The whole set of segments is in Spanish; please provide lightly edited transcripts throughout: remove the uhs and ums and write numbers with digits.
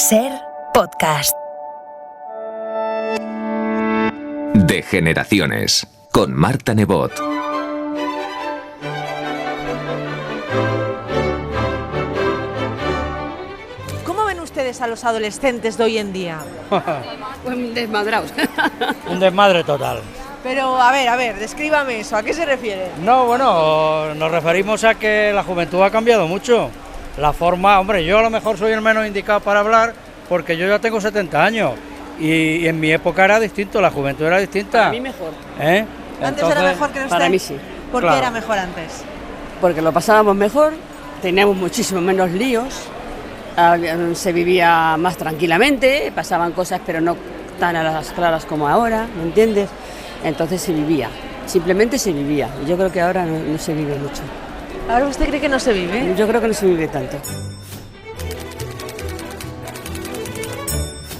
Ser podcast. De Generaciones, con Marta Nebot. ¿Cómo ven ustedes a los adolescentes de hoy en día? Pues desmadrados. Un desmadre total. Pero, a ver, descríbame eso, ¿a qué se refiere? No, bueno, nos referimos a que la juventud ha cambiado mucho. La forma, hombre, yo a lo mejor soy el menos indicado para hablar porque yo ya tengo 70 años y en mi época era distinto, la juventud era distinta. Para mí mejor. ¿Antes era mejor que usted? Para mí sí. ¿Por qué Claro. era mejor antes? Porque lo pasábamos mejor, teníamos muchísimo menos líos, se vivía más tranquilamente, pasaban cosas pero no tan a las claras como ahora, ¿me entiendes? Entonces se vivía, simplemente se vivía. Y yo creo que ahora no se vive mucho. ¿Ahora usted cree que no se vive? Yo creo que no se vive tanto.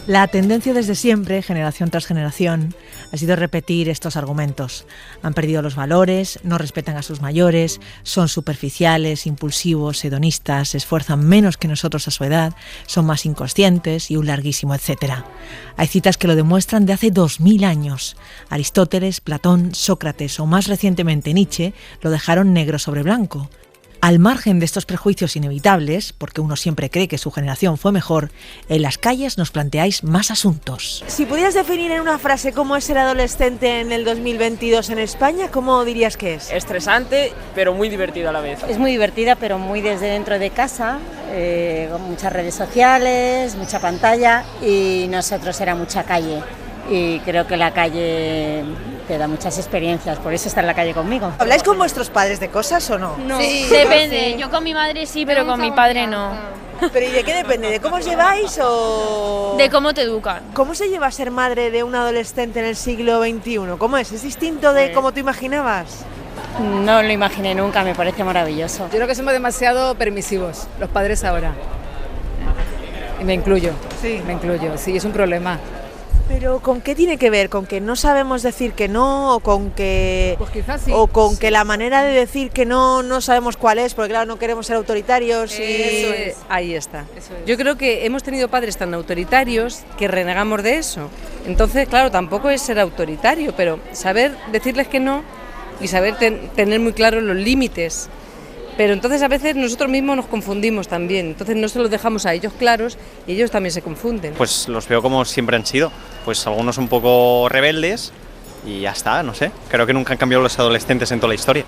La tendencia desde siempre, generación tras generación, ha sido repetir estos argumentos. Han perdido los valores, no respetan a sus mayores, son superficiales, impulsivos, hedonistas, se esfuerzan menos que nosotros a su edad, son más inconscientes y un larguísimo etcétera. Hay citas que lo demuestran de hace 2000 años. Aristóteles, Platón, Sócrates o más recientemente Nietzsche lo dejaron negro sobre blanco. Al margen de estos prejuicios inevitables, porque uno siempre cree que su generación fue mejor, en las calles nos planteáis más asuntos. Si pudieras definir en una frase cómo es ser adolescente en el 2022 en España, ¿cómo dirías que es? Estresante, pero muy divertido a la vez. Es muy divertida, pero muy desde dentro de casa, con muchas redes sociales, mucha pantalla, y nosotros era mucha calle. Y creo que la calle te da muchas experiencias, por eso está en la calle conmigo. ¿Habláis con vuestros padres de cosas o no? No, Sí, depende. sí. Yo con mi madre sí, pero con mi padre no. ¿Pero y de qué depende? ¿De cómo os lleváis o...? De cómo te educan. ¿Cómo se lleva a ser madre de un adolescente en el siglo XXI? ¿Cómo es? ¿Es distinto de cómo tú imaginabas? No lo imaginé nunca, me parece maravilloso. Yo creo que somos demasiado permisivos, los padres ahora. Y me incluyo. Sí. Sí, es un problema. ¿Pero con qué tiene que ver? ¿Con que no sabemos decir que no? ¿O con que, Pues quizás sí. o con que la manera de decir que no sabemos cuál es? Porque claro, no queremos ser autoritarios y... Eso es. Ahí está. Eso es. Yo creo que hemos tenido padres tan autoritarios que renegamos de eso. Entonces, claro, tampoco es ser autoritario, pero saber decirles que no y saber tener muy claros los límites. Pero entonces a veces nosotros mismos nos confundimos también, entonces no se los dejamos a ellos claros y ellos también se confunden. Pues los veo como siempre han sido, pues algunos un poco rebeldes y ya está, no sé. Creo que nunca han cambiado los adolescentes en toda la historia.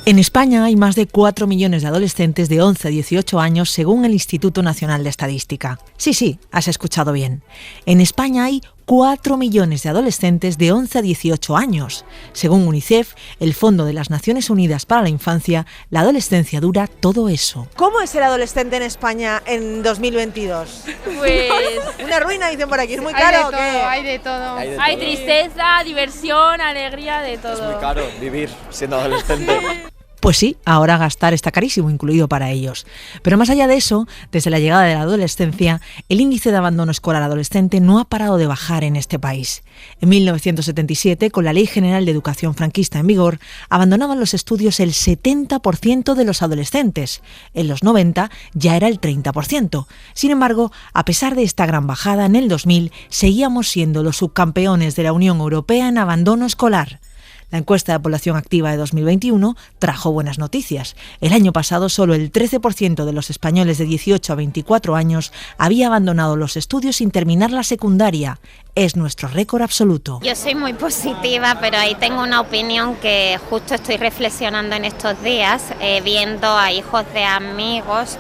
En España hay más de 4 millones de adolescentes de 11 a 18 años según el Instituto Nacional de Estadística. Sí, has escuchado bien. En España hay 4 millones de adolescentes de 11 a 18 años. Según UNICEF, el Fondo de las Naciones Unidas para la Infancia, la adolescencia dura todo eso. ¿Cómo es ser adolescente en España en 2022? Pues Una ruina, dicen por aquí. ¿Es muy caro o qué? hay de todo. Hay tristeza, diversión, alegría, de todo. caro vivir siendo adolescente. Pues sí, ahora gastar está carísimo, incluido para ellos. Pero más allá de eso, desde la llegada de la adolescencia, el índice de abandono escolar adolescente no ha parado de bajar en este país. En 1977, con la Ley General de Educación franquista en vigor, abandonaban los estudios el 70% de los adolescentes. En los 90 ya era el 30%. Sin embargo, a pesar de esta gran bajada, en el 2000 seguíamos siendo los subcampeones de la Unión Europea en abandono escolar. La encuesta de población activa de 2021 trajo buenas noticias. El año pasado solo el 13% de los españoles de 18 a 24 años había abandonado los estudios sin terminar la secundaria. Es nuestro récord absoluto. Yo soy muy positiva, pero ahí tengo una opinión que justo estoy reflexionando en estos días, viendo a hijos de amigos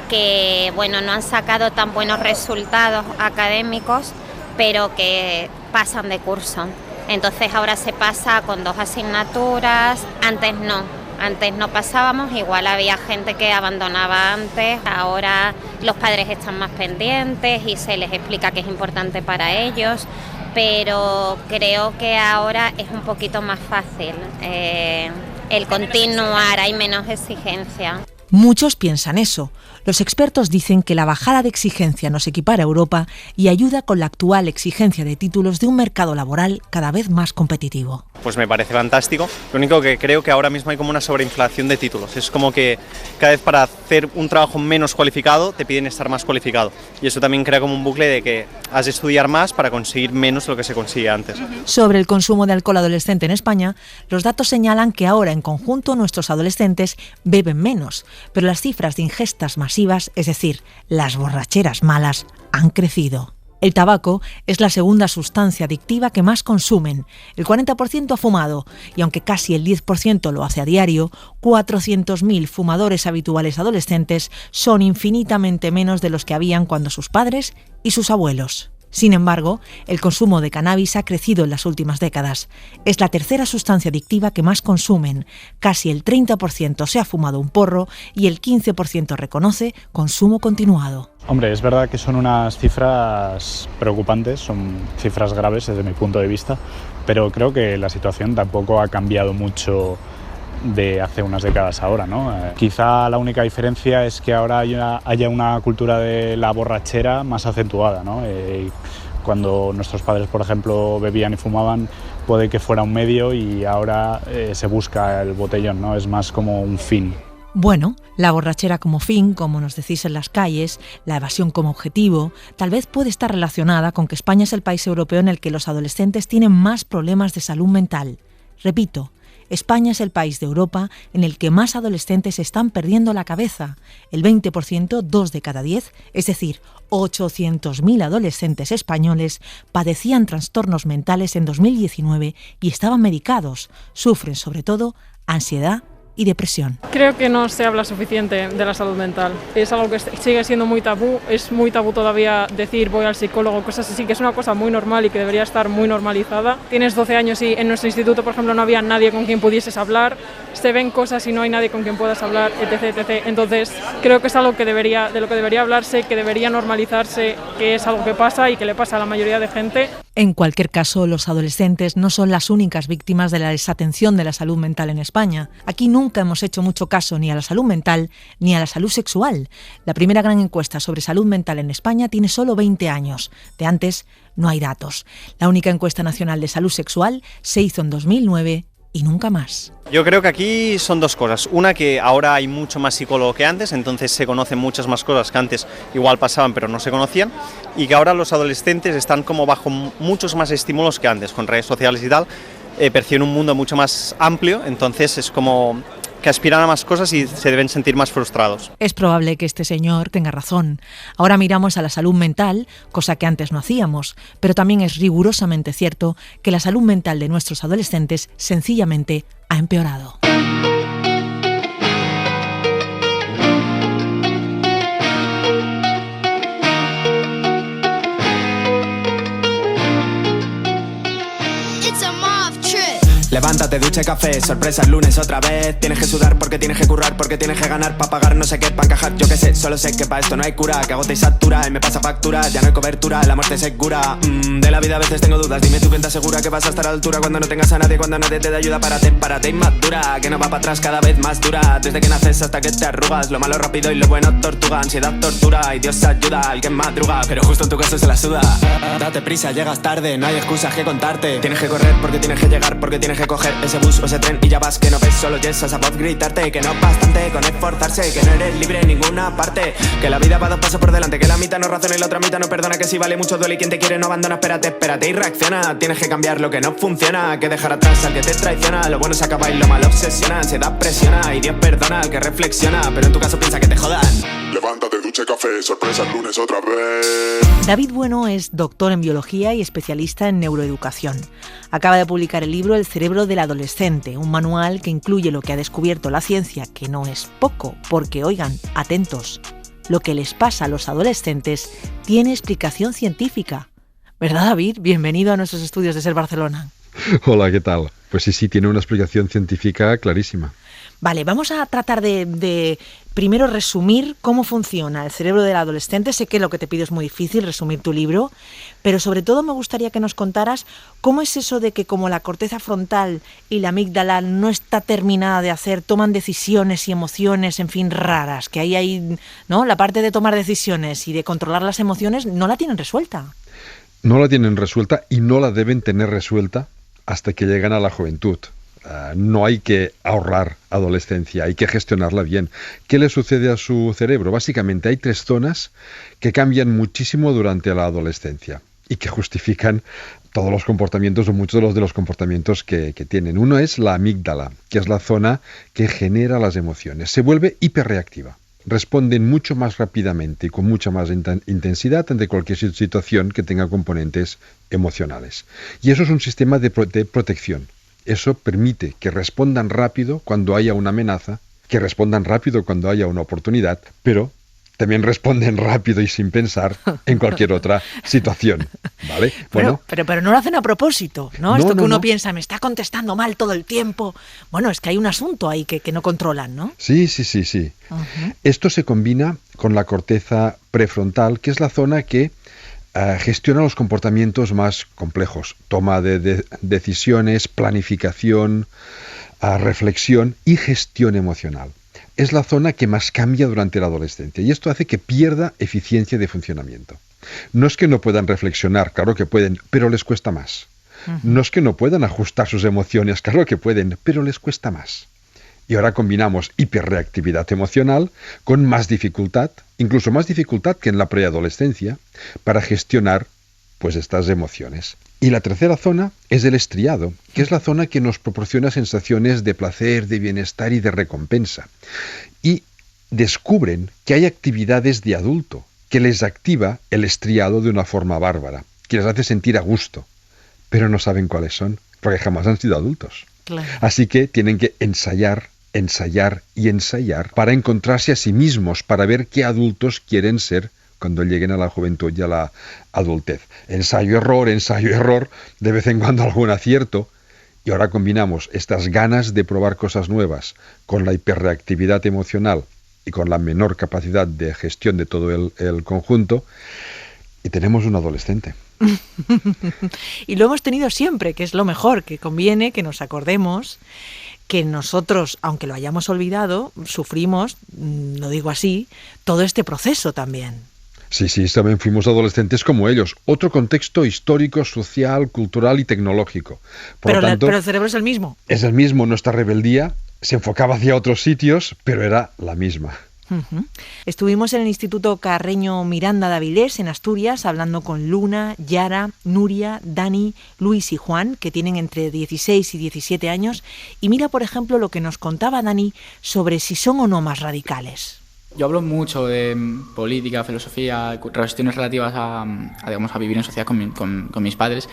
que no han sacado tan buenos resultados académicos, pero que pasan de curso. Entonces ahora se pasa con 2 asignaturas, antes no pasábamos, igual había gente que abandonaba antes, ahora los padres están más pendientes y se les explica que es importante para ellos, pero creo que ahora es un poquito más fácil el continuar, hay menos exigencia. Muchos piensan eso. Los expertos dicen que la bajada de exigencia nos equipara a Europa y ayuda con la actual exigencia de títulos de un mercado laboral cada vez más competitivo. Pues me parece fantástico. Lo único que creo que ahora mismo hay como una sobreinflación de títulos. Es como que cada vez para hacer un trabajo menos cualificado te piden estar más cualificado. Y eso también crea como un bucle de que has de estudiar más para conseguir menos de lo que se consigue antes. Sobre el consumo de alcohol adolescente en España, los datos señalan que ahora en conjunto nuestros adolescentes beben menos, pero las cifras de ingestas masivas, es decir, las borracheras malas, han crecido. El tabaco es la segunda sustancia adictiva que más consumen. El 40% ha fumado y aunque casi el 10% lo hace a diario, 400.000 fumadores habituales adolescentes son infinitamente menos de los que habían cuando sus padres y sus abuelos. Sin embargo, el consumo de cannabis ha crecido en las últimas décadas. Es la tercera sustancia adictiva que más consumen. Casi el 30% se ha fumado un porro y el 15% reconoce consumo continuado. Hombre, es verdad que son unas cifras preocupantes, son cifras graves desde mi punto de vista, pero creo que la situación tampoco ha cambiado mucho de hace unas décadas ahora, ¿no? Quizá la única diferencia es que ahora haya una cultura de la borrachera más acentuada, ¿no? Cuando nuestros padres, por ejemplo, bebían y fumaban, puede que fuera un medio y ahora se busca el botellón, ¿no? Es más como un fin. Bueno, la borrachera como fin, como nos decís en las calles, la evasión como objetivo, tal vez puede estar relacionada con que España es el país europeo en el que los adolescentes tienen más problemas de salud mental. Repito, España es el país de Europa en el que más adolescentes están perdiendo la cabeza. El 20%, 2 de cada 10, es decir, 800.000 adolescentes españoles padecían trastornos mentales en 2019 y estaban medicados. Sufren sobre todo ansiedad y depresión. Creo que no se habla suficiente de la salud mental. Es algo que sigue siendo muy tabú. Es muy tabú todavía decir voy al psicólogo, cosas así, que es una cosa muy normal y que debería estar muy normalizada. Tienes 12 años y en nuestro instituto, por ejemplo, no había nadie con quien pudieses hablar. Se ven cosas y no hay nadie con quien puedas hablar, etc, etc. Entonces, creo que es algo de lo que debería hablarse, que debería normalizarse, que es algo que pasa y que le pasa a la mayoría de gente. En cualquier caso, los adolescentes no son las únicas víctimas de la desatención de la salud mental en España. Aquí nunca hemos hecho mucho caso ni a la salud mental ni a la salud sexual. La primera gran encuesta sobre salud mental en España tiene solo 20 años. De antes no hay datos. La única encuesta nacional de salud sexual se hizo en 2009 y nunca más. Yo creo que aquí son dos cosas. Una, que ahora hay mucho más psicólogo que antes, entonces se conocen muchas más cosas que antes igual pasaban pero no se conocían, y que ahora los adolescentes están como bajo muchos más estímulos que antes, con redes sociales y tal, perciben un mundo mucho más amplio, entonces es como que aspiran a más cosas y se deben sentir más frustrados. Es probable que este señor tenga razón. Ahora miramos a la salud mental, cosa que antes no hacíamos, pero también es rigurosamente cierto que la salud mental de nuestros adolescentes sencillamente ha empeorado. Levántate, ducha, café, sorpresa el lunes otra vez. Tienes que sudar porque tienes que currar, porque tienes que ganar pa' pagar no sé qué, pa' encajar, yo qué sé. Solo sé que pa' esto no hay cura, que agota y satura y me pasa factura, ya no hay cobertura, la muerte es segura. De la vida a veces tengo dudas, dime tú quién te asegura que vas a estar a la altura cuando no tengas a nadie, cuando nadie te da ayuda. Párate y madura, que no va para atrás cada vez más dura. Desde que naces hasta que te arrugas, lo malo rápido y lo bueno tortuga. Ansiedad, tortura y Dios ayuda al que madruga, pero justo en tu caso se la suda. Date prisa, llegas tarde, no hay excusas que contarte. Tienes que correr porque tienes que llegar, porque tienes que coger ese bus o ese tren y ya vas, que no ves solo yes, esa voz gritarte, que no bastante con esforzarse, que no eres libre en ninguna parte, que la vida va dos pasos por delante, que la mitad no razona y la otra mitad no perdona, que si vale mucho duele y quien te quiere no abandona. Espérate y reacciona, tienes que cambiar lo que no funciona, que dejar atrás al que te traiciona, lo bueno se acaba y lo malo obsesiona, ansiedad presiona y Dios perdona al que reflexiona, pero en tu caso piensa que te jodan. Levántate, ducha, café, sorpresa el lunes otra vez. David Bueno es doctor en biología y especialista en neuroeducación. Acaba de publicar el libro El cerebro del adolescente, un manual que incluye lo que ha descubierto la ciencia, que no es poco, porque, oigan, atentos, lo que les pasa a los adolescentes tiene explicación científica. ¿Verdad, David? Bienvenido a nuestros estudios de SER Barcelona. Hola, ¿qué tal? Pues sí, tiene una explicación científica clarísima. Vale, vamos a tratar de primero resumir cómo funciona el cerebro del adolescente. Sé que lo que te pido es muy difícil, resumir tu libro, pero sobre todo me gustaría que nos contaras cómo es eso de que como la corteza frontal y la amígdala no está terminada de hacer, toman decisiones y emociones, en fin, raras, que ahí hay, ¿no? La parte de tomar decisiones y de controlar las emociones no la tienen resuelta. No la tienen resuelta y no la deben tener resuelta hasta que llegan a la juventud. No hay que ahorrar adolescencia, hay que gestionarla bien. ¿Qué le sucede a su cerebro? Básicamente hay 3 zonas que cambian muchísimo durante la adolescencia y que justifican todos los comportamientos o muchos de los comportamientos que tienen. Uno es la amígdala, que es la zona que genera las emociones. Se vuelve hiperreactiva. Responden mucho más rápidamente y con mucha más intensidad ante cualquier situación que tenga componentes emocionales. Y eso es un sistema de protección. Eso permite que respondan rápido cuando haya una amenaza, que respondan rápido cuando haya una oportunidad, pero también responden rápido y sin pensar en cualquier otra situación, ¿vale? Bueno, pero no lo hacen a propósito, ¿no? Esto que uno piensa, me está contestando mal todo el tiempo. Bueno, es que hay un asunto ahí que no controlan, ¿no? Sí. Uh-huh. Esto se combina con la corteza prefrontal, que es la zona que gestiona los comportamientos más complejos, toma de decisiones, planificación, reflexión y gestión emocional. Es la zona que más cambia durante la adolescencia y esto hace que pierda eficiencia de funcionamiento. No es que no puedan reflexionar, claro que pueden, pero les cuesta más. Uh-huh. No es que no puedan ajustar sus emociones, claro que pueden, pero les cuesta más. Y ahora combinamos hiperreactividad emocional con más dificultad, incluso más dificultad que en la preadolescencia, para gestionar pues estas emociones. Y la tercera zona es el estriado, que es la zona que nos proporciona sensaciones de placer, de bienestar y de recompensa. Y descubren que hay actividades de adulto que les activa el estriado de una forma bárbara, que les hace sentir a gusto, pero no saben cuáles son, porque jamás han sido adultos. Claro. Así que tienen que ensayar para encontrarse a sí mismos, para ver qué adultos quieren ser cuando lleguen a la juventud y a la adultez. Ensayo-error, de vez en cuando algún acierto, y ahora combinamos estas ganas de probar cosas nuevas con la hiperreactividad emocional y con la menor capacidad de gestión de todo el conjunto, y tenemos un adolescente. Y lo hemos tenido siempre, que es lo mejor, que conviene que nos acordemos que nosotros, aunque lo hayamos olvidado, sufrimos, lo digo así, todo este proceso también. Sí, también fuimos adolescentes como ellos. Otro contexto histórico, social, cultural y tecnológico. Pero el cerebro es el mismo. Es el mismo, nuestra rebeldía se enfocaba hacia otros sitios, pero era la misma. Uh-huh. Estuvimos en el Instituto Carreño Miranda de Avilés, en Asturias, hablando con Luna, Yara, Nuria, Dani, Luis y Juan, que tienen entre 16 y 17 años. Y mira, por ejemplo, lo que nos contaba Dani sobre si son o no más radicales. Yo hablo mucho de política, filosofía, cuestiones relativas a vivir en sociedad con mis padres.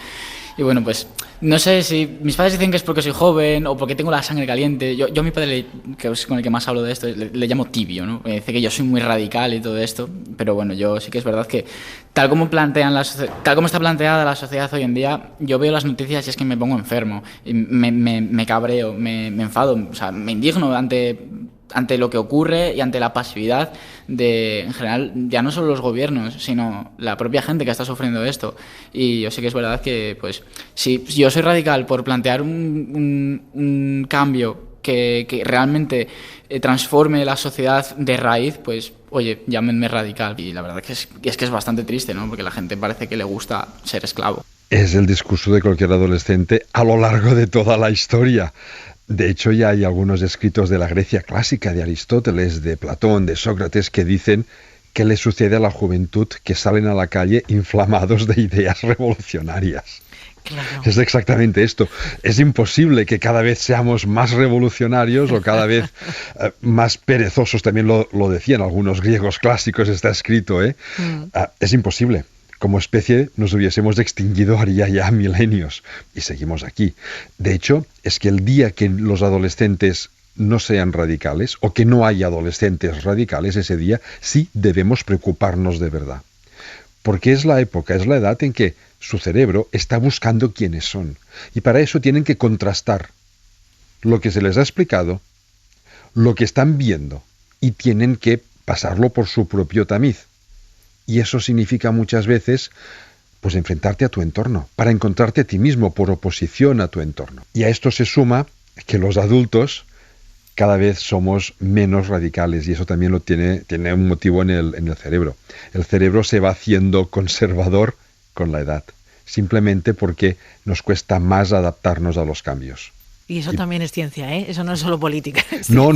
Y bueno, pues no sé si mis padres dicen que es porque soy joven o porque tengo la sangre caliente. Yo a mi padre, que es con el que más hablo de esto, le llamo tibio, ¿no? Me dice que yo soy muy radical y todo esto. Pero bueno, yo sí que es verdad que tal como está planteada la sociedad hoy en día, yo veo las noticias y es que me pongo enfermo. Y me cabreo, me enfado, o sea, me indigno ante lo que ocurre y ante la pasividad de, en general, ya no solo los gobiernos, sino la propia gente que está sufriendo esto. Y yo sé que es verdad que, pues, si yo soy radical por plantear un cambio que realmente transforme la sociedad de raíz, pues, oye, llámenme radical. Y la verdad que es bastante triste, ¿no? Porque la gente parece que le gusta ser esclavo. Es el discurso de cualquier adolescente a lo largo de toda la historia. De hecho, ya hay algunos escritos de la Grecia clásica, de Aristóteles, de Platón, de Sócrates, que dicen que le sucede a la juventud que salen a la calle inflamados de ideas revolucionarias. Claro. Es exactamente esto. Es imposible que cada vez seamos más revolucionarios o cada vez más perezosos. También lo decían algunos griegos clásicos, está escrito, ¿eh? Es imposible. Como especie nos hubiésemos extinguido haría ya milenios y seguimos aquí. De hecho, es que el día que los adolescentes no sean radicales o que no haya adolescentes radicales, ese día sí debemos preocuparnos de verdad. Porque es la época, es la edad en que su cerebro está buscando quiénes son. Y para eso tienen que contrastar lo que se les ha explicado lo que están viendo y tienen que pasarlo por su propio tamiz. Y eso significa muchas veces pues enfrentarte a tu entorno, para encontrarte a ti mismo por oposición a tu entorno. Y a esto se suma que los adultos cada vez somos menos radicales, y eso también lo tiene un motivo en el cerebro. El cerebro se va haciendo conservador con la edad, simplemente porque nos cuesta más adaptarnos a los cambios. Y eso también es ciencia, ¿eh? Eso no es solo política. No.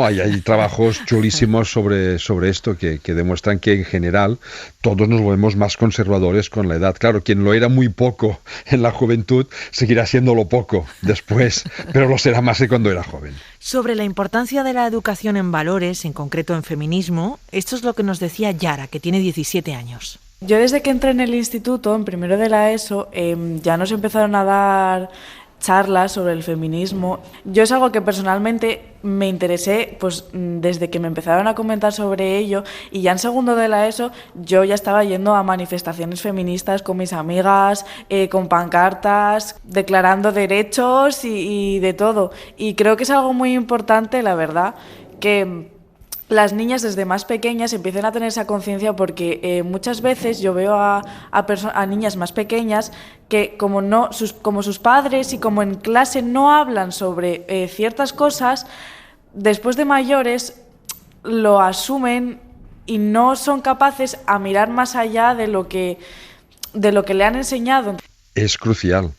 Hay trabajos chulísimos sobre esto que demuestran que en general todos nos volvemos más conservadores con la edad. Claro, quien lo era muy poco en la juventud seguirá siéndolo poco después, pero lo será más que cuando era joven. Sobre la importancia de la educación en valores, en concreto en feminismo, esto es lo que nos decía Yara, que tiene 17 años. Yo desde que entré en el instituto, en primero de la ESO, ya nos empezaron a dar charlas sobre el feminismo. Yo es algo que personalmente me interesé pues desde que me empezaron a comentar sobre ello, y ya en segundo de la ESO yo ya estaba yendo a manifestaciones feministas con mis amigas, con pancartas, declarando derechos y de todo. Y creo que es algo muy importante, la verdad, que las niñas desde más pequeñas empiecen a tener esa conciencia, porque muchas veces yo veo a niñas más pequeñas que como sus padres y como en clase no hablan sobre ciertas cosas, después de mayores lo asumen y no son capaces a mirar más allá de lo que le han enseñado. Es crucial.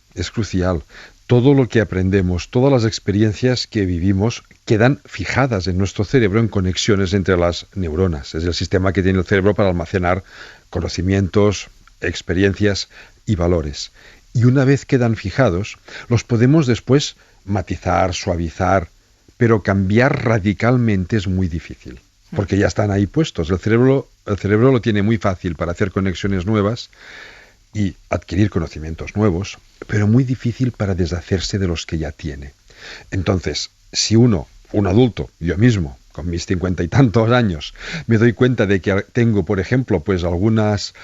Todo lo que aprendemos, todas las experiencias que vivimos quedan fijadas en nuestro cerebro en conexiones entre las neuronas. Es el sistema que tiene el cerebro para almacenar conocimientos, experiencias y valores. Y una vez quedan fijados, los podemos después matizar, suavizar, pero cambiar radicalmente es muy difícil, porque ya están ahí puestos. El cerebro lo tiene muy fácil para hacer conexiones nuevas y adquirir conocimientos nuevos, pero muy difícil para deshacerse de los que ya tiene. Entonces, si un adulto, yo mismo, con mis 50 y tantos años, me doy cuenta de que tengo, por ejemplo, pues algunas,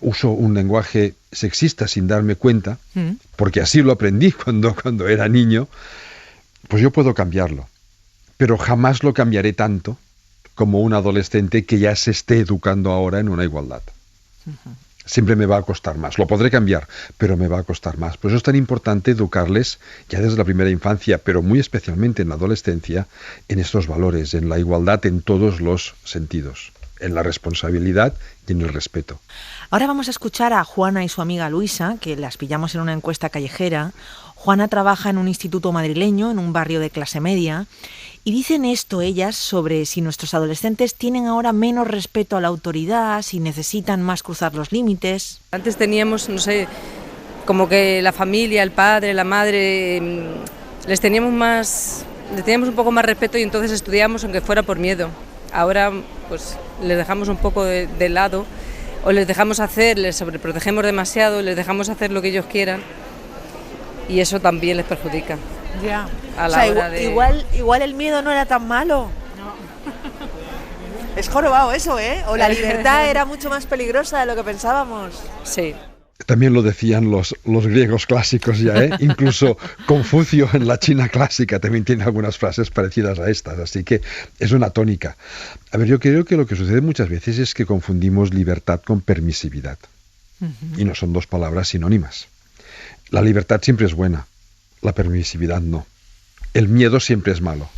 uso un lenguaje sexista sin darme cuenta, porque así lo aprendí cuando era niño, pues yo puedo cambiarlo. Pero jamás lo cambiaré tanto como un adolescente que ya se esté educando ahora en una igualdad. Siempre me va a costar más. Lo podré cambiar, pero me va a costar más. Por eso es tan importante educarles ya desde la primera infancia, pero muy especialmente en la adolescencia, en estos valores, en la igualdad en todos los sentidos, en la responsabilidad y en el respeto. Ahora vamos a escuchar a Juana y su amiga Luisa, que las pillamos en una encuesta callejera. Juana trabaja en un instituto madrileño, en un barrio de clase media, y dicen esto ellas sobre si nuestros adolescentes tienen ahora menos respeto a la autoridad, si necesitan más cruzar los límites. Antes teníamos, como que la familia, el padre, la madre, les teníamos un poco más respeto, y entonces estudiábamos aunque fuera por miedo. Ahora pues les dejamos un poco de lado, o les dejamos hacer, les sobreprotegemos demasiado, les dejamos hacer lo que ellos quieran, y eso también les perjudica. Ya. Igual el miedo no era tan malo. No. Es jorobado eso, ¿eh? O la libertad era mucho más peligrosa de lo que pensábamos. Sí. También lo decían los griegos clásicos ya, ¿eh? Incluso Confucio en la China clásica también tiene algunas frases parecidas a estas, así que es una tónica. A ver, yo creo que lo que sucede muchas veces es que confundimos libertad con permisividad. Y no son dos palabras sinónimas. La libertad siempre es buena, la permisividad no. El miedo siempre es malo,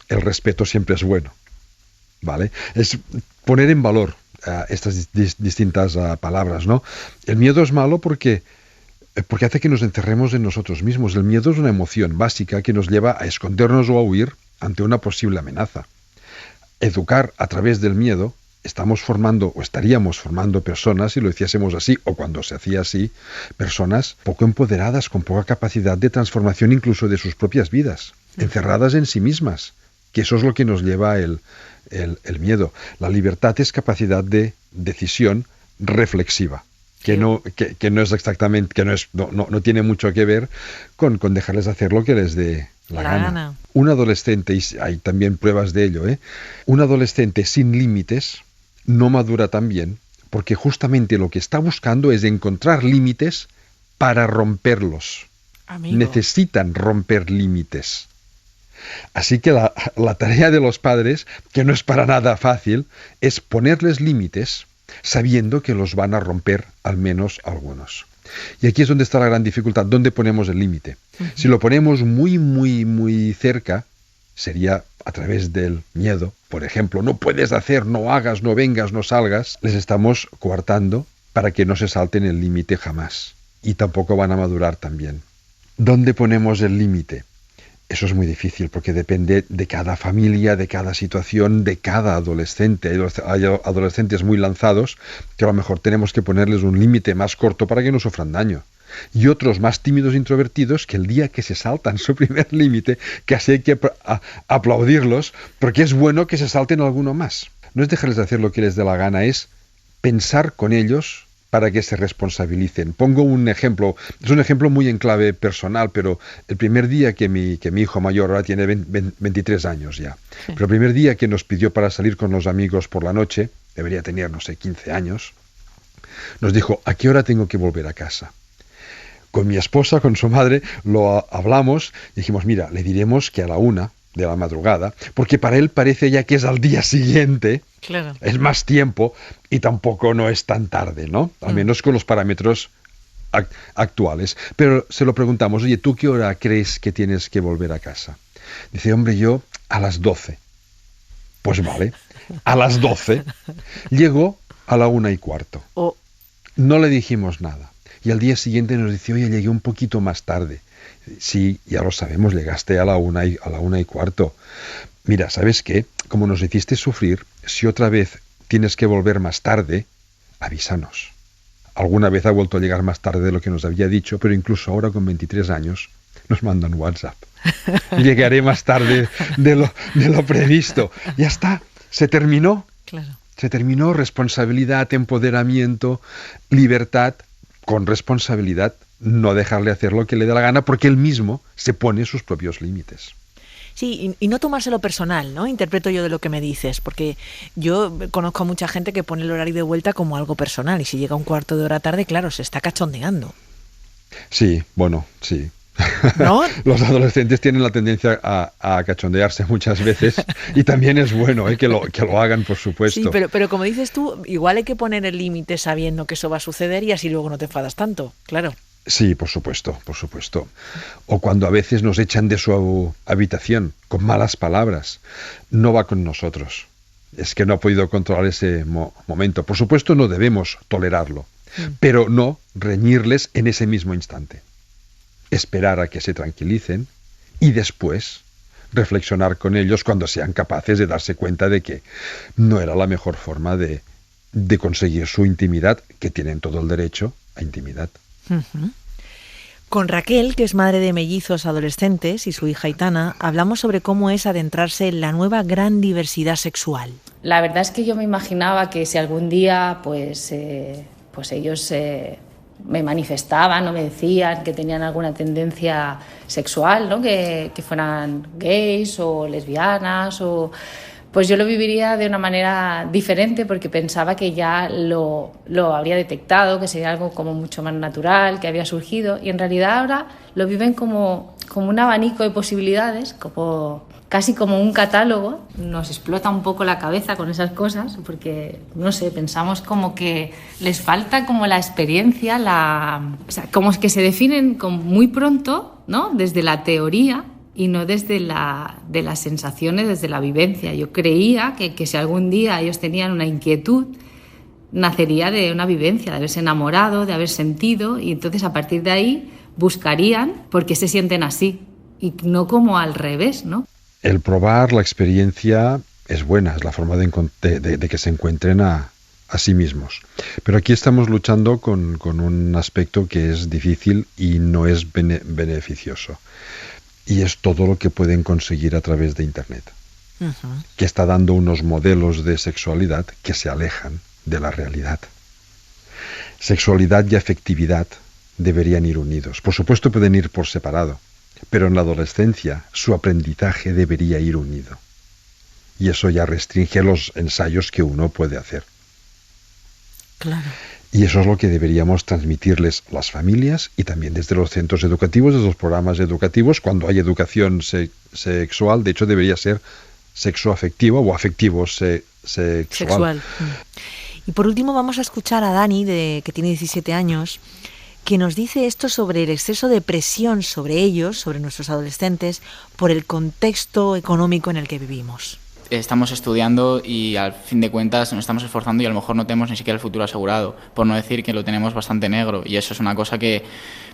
el respeto siempre es bueno, ¿vale? Es poner en valor estas distintas palabras, ¿no? El miedo es malo porque hace que nos encerremos en nosotros mismos. El miedo es una emoción básica que nos lleva a escondernos o a huir ante una posible amenaza. Educar a través del miedo, estamos formando o estaríamos formando personas, si lo hiciésemos así o cuando se hacía así, personas poco empoderadas, con poca capacidad de transformación incluso de sus propias vidas, encerradas en sí mismas, que eso es lo que nos lleva el miedo. La libertad es capacidad de decisión reflexiva, que no es exactamente, no tiene mucho que ver con dejarles hacer lo que les dé la gana. Un adolescente, y hay también pruebas de ello, un adolescente sin límites no madura tan bien, porque justamente lo que está buscando es encontrar límites para romperlos. Amigo. Necesitan romper límites. Así que la tarea de los padres, que no es para nada fácil, es ponerles límites sabiendo que los van a romper al menos algunos. Y aquí es donde está la gran dificultad. ¿Dónde ponemos el límite? Si lo ponemos muy, muy, muy cerca, sería a través del miedo. Por ejemplo, no puedes hacer, no hagas, no vengas, no salgas. Les estamos coartando para que no se salten el límite jamás. Y tampoco van a madurar tan bien. ¿Dónde ponemos el límite? Eso es muy difícil porque depende de cada familia, de cada situación, de cada adolescente. Hay adolescentes muy lanzados que a lo mejor tenemos que ponerles un límite más corto para que no sufran daño. Y otros más tímidos e introvertidos que el día que se saltan su primer límite, casi hay que aplaudirlos porque es bueno que se salten alguno más. No es dejarles de hacer lo que les dé la gana, es pensar con ellos para que se responsabilicen. Pongo un ejemplo, es un ejemplo muy en clave personal, pero el primer día que mi hijo mayor, ahora tiene 23 años ya, pero el primer día que nos pidió para salir con los amigos por la noche, debería tener, 15 años, nos dijo, ¿a qué hora tengo que volver a casa? Con mi esposa, con su madre, lo hablamos y dijimos, mira, le diremos que a la 1 de la madrugada, porque para él parece ya que es al día siguiente, claro. Es más tiempo y tampoco no es tan tarde, ¿no? Al menos con los parámetros actuales. Pero se lo preguntamos, oye, ¿tú qué hora crees que tienes que volver a casa? Dice, hombre, yo a las 12. Pues vale, a las 12 llegó a la 1:15. Oh. No le dijimos nada. Y al día siguiente nos dice, oye, llegué un poquito más tarde. Sí, ya lo sabemos, llegaste a la 1:15. Mira, ¿sabes qué? Como nos hiciste sufrir, si otra vez tienes que volver más tarde, avísanos. Alguna vez ha vuelto a llegar más tarde de lo que nos había dicho, pero incluso ahora con 23 años nos mandan WhatsApp. Llegaré más tarde de lo previsto. Ya está, se terminó. Claro. Se terminó responsabilidad, empoderamiento, libertad, con responsabilidad. No dejarle hacer lo que le dé la gana porque él mismo se pone sus propios límites. Sí, y no tomárselo personal, ¿no? Interpreto yo de lo que me dices, porque yo conozco a mucha gente que pone el horario de vuelta como algo personal y si llega un cuarto de hora tarde, claro, se está cachondeando. Sí, bueno, sí. ¿No? Los adolescentes tienen la tendencia a cachondearse muchas veces y también es bueno que lo hagan, por supuesto. Sí, pero como dices tú, igual hay que poner el límite sabiendo que eso va a suceder y así luego no te enfadas tanto, claro. Sí, por supuesto, por supuesto. O cuando a veces nos echan de su habitación con malas palabras, no va con nosotros. Es que no ha podido controlar ese momento. Por supuesto no debemos tolerarlo, pero no reñirles en ese mismo instante. Esperar a que se tranquilicen y después reflexionar con ellos cuando sean capaces de darse cuenta de que no era la mejor forma de conseguir su intimidad, que tienen todo el derecho a intimidad. Uh-huh. Con Raquel, que es madre de mellizos adolescentes, y su hija Aitana, hablamos sobre cómo es adentrarse en la nueva gran diversidad sexual. La verdad es que yo me imaginaba que si algún día pues ellos me manifestaban o me decían que tenían alguna tendencia sexual, ¿no? que fueran gays o lesbianas o... Pues yo lo viviría de una manera diferente porque pensaba que ya lo habría detectado, que sería algo como mucho más natural, que había surgido, y en realidad ahora lo viven como un abanico de posibilidades, casi como un catálogo. Nos explota un poco la cabeza con esas cosas porque, no sé, pensamos como que les falta como la experiencia, o sea, como es que se definen como muy pronto, ¿no? Desde la teoría, y no desde de las sensaciones, desde la vivencia. Yo creía que si algún día ellos tenían una inquietud, nacería de una vivencia, de haberse enamorado, de haber sentido, y entonces a partir de ahí buscarían por qué se sienten así, y no como al revés, ¿no? El probar la experiencia es buena, es la forma de que se encuentren a sí mismos. Pero aquí estamos luchando con un aspecto que es difícil y no es beneficioso. Y es todo lo que pueden conseguir a través de Internet, que está dando unos modelos de sexualidad que se alejan de la realidad. Sexualidad y afectividad deberían ir unidos. Por supuesto pueden ir por separado, pero en la adolescencia su aprendizaje debería ir unido. Y eso ya restringe los ensayos que uno puede hacer. Claro. Y eso es lo que deberíamos transmitirles las familias y también desde los centros educativos, desde los programas educativos, cuando hay educación sexual. De hecho, debería ser sexoafectivo o afectivo sexual. Y por último vamos a escuchar a Dani, que tiene 17 años, que nos dice esto sobre el exceso de presión sobre ellos, sobre nuestros adolescentes, por el contexto económico en el que vivimos. Estamos estudiando y al fin de cuentas nos estamos esforzando y a lo mejor no tenemos ni siquiera el futuro asegurado, por no decir que lo tenemos bastante negro, y eso es una cosa que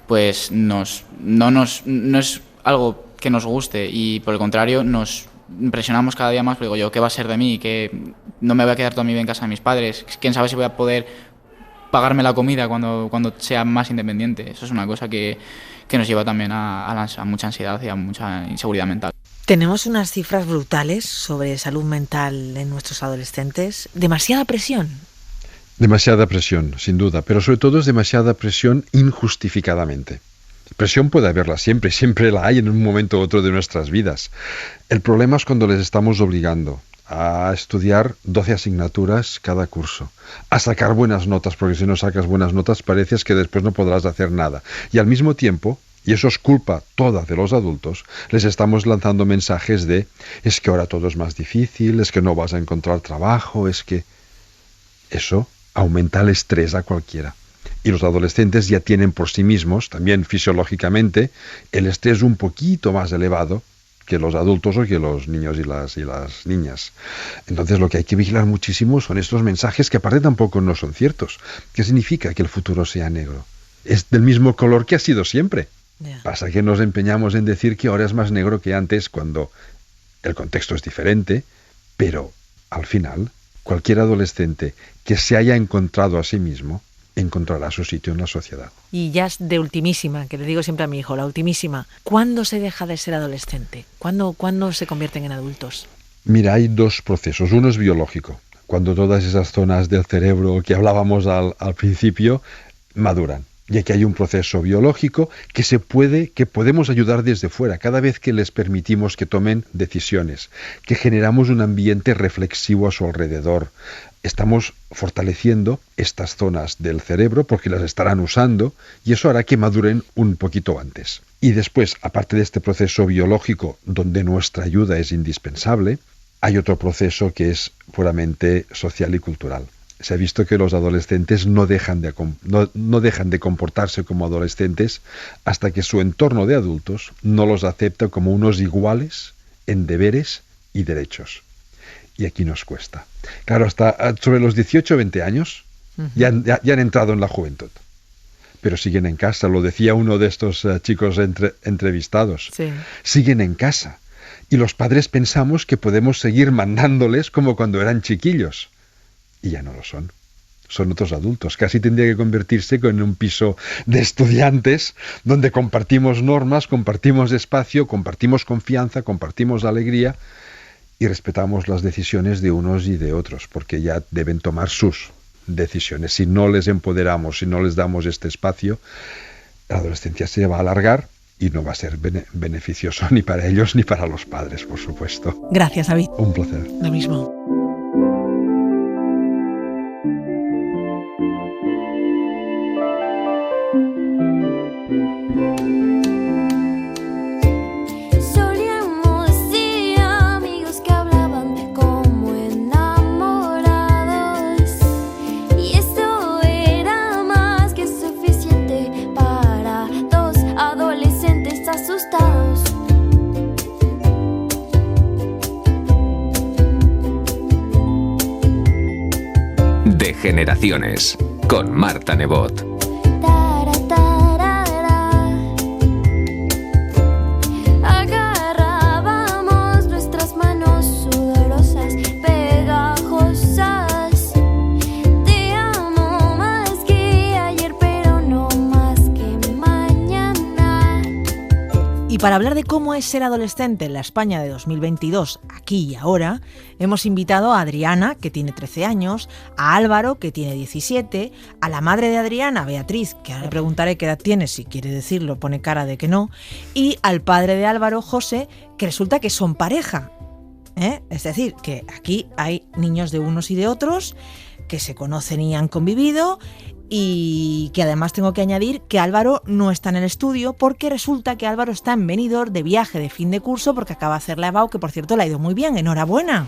pues no es algo que nos guste, y por el contrario nos presionamos cada día más, porque digo yo, ¿qué va a ser de mí? Que no me voy a quedar toda mi vida en casa de mis padres, quién sabe si voy a poder pagarme la comida cuando sea más independiente. Eso es una cosa que nos lleva también a mucha ansiedad y a mucha inseguridad mental. Tenemos unas cifras brutales sobre salud mental en nuestros adolescentes. ¿Demasiada presión? Demasiada presión, sin duda, pero sobre todo es demasiada presión injustificadamente. Presión puede haberla siempre la hay en un momento u otro de nuestras vidas. El problema es cuando les estamos obligando a estudiar 12 asignaturas cada curso, a sacar buenas notas, porque si no sacas buenas notas pareces que después no podrás hacer nada. Y al mismo tiempo, y eso es culpa toda de los adultos, les estamos lanzando mensajes de es que ahora todo es más difícil, es que no vas a encontrar trabajo, es que eso aumenta el estrés a cualquiera. Y los adolescentes ya tienen por sí mismos, también fisiológicamente, el estrés un poquito más elevado que los adultos o que los niños y las niñas. Entonces lo que hay que vigilar muchísimo son estos mensajes que aparte tampoco no son ciertos. ¿Qué significa que el futuro sea negro? Es del mismo color que ha sido siempre. Pasa que nos empeñamos en decir que ahora es más negro que antes cuando el contexto es diferente, pero al final cualquier adolescente que se haya encontrado a sí mismo encontrará su sitio en la sociedad. Y ya es de ultimísima, que le digo siempre a mi hijo, la ultimísima. ¿Cuándo se deja de ser adolescente? ¿Cuándo se convierten en adultos? Mira, hay dos procesos. Uno es biológico, cuando todas esas zonas del cerebro que hablábamos al principio maduran. Y aquí hay un proceso biológico que podemos ayudar desde fuera, cada vez que les permitimos que tomen decisiones, que generamos un ambiente reflexivo a su alrededor. Estamos fortaleciendo estas zonas del cerebro porque las estarán usando y eso hará que maduren un poquito antes. Y después, aparte de este proceso biológico donde nuestra ayuda es indispensable, hay otro proceso que es puramente social y cultural. Se ha visto que los adolescentes no dejan de comportarse como adolescentes hasta que su entorno de adultos no los acepta como unos iguales en deberes y derechos. Y aquí nos cuesta. Claro, hasta sobre los 18 o 20 años ya han entrado en la juventud. Pero siguen en casa, lo decía uno de estos chicos entrevistados. Sí. Siguen en casa. Y los padres pensamos que podemos seguir mandándoles como cuando eran chiquillos. Y ya no lo son. Son otros adultos. Casi tendría que convertirse en un piso de estudiantes donde compartimos normas, compartimos espacio, compartimos confianza, compartimos alegría y respetamos las decisiones de unos y de otros, porque ya deben tomar sus decisiones. Si no les empoderamos, si no les damos este espacio, la adolescencia se va a alargar y no va a ser beneficioso ni para ellos ni para los padres, por supuesto. Gracias, David. Un placer. Lo mismo. De Generaciones, con Marta Nebot. Agarrábamos nuestras manos sudorosas, pegajosas. Te amo más que ayer, pero no más que mañana. Y para hablar de cómo es ser adolescente en la España de 2022, aquí y ahora, hemos invitado a Adriana, que tiene 13 años, a Álvaro, que tiene 17, a la madre de Adriana, Beatriz, que ahora le preguntaré qué edad tiene, si quiere decirlo, pone cara de que no, y al padre de Álvaro, José, que resulta que son pareja. Es decir, que aquí hay niños de unos y de otros, que se conocen y han convivido, y que además tengo que añadir que Álvaro no está en el estudio porque resulta que Álvaro está en Benidorm de viaje de fin de curso porque acaba de hacer la EBAU, que por cierto le ha ido muy bien. ¡Enhorabuena!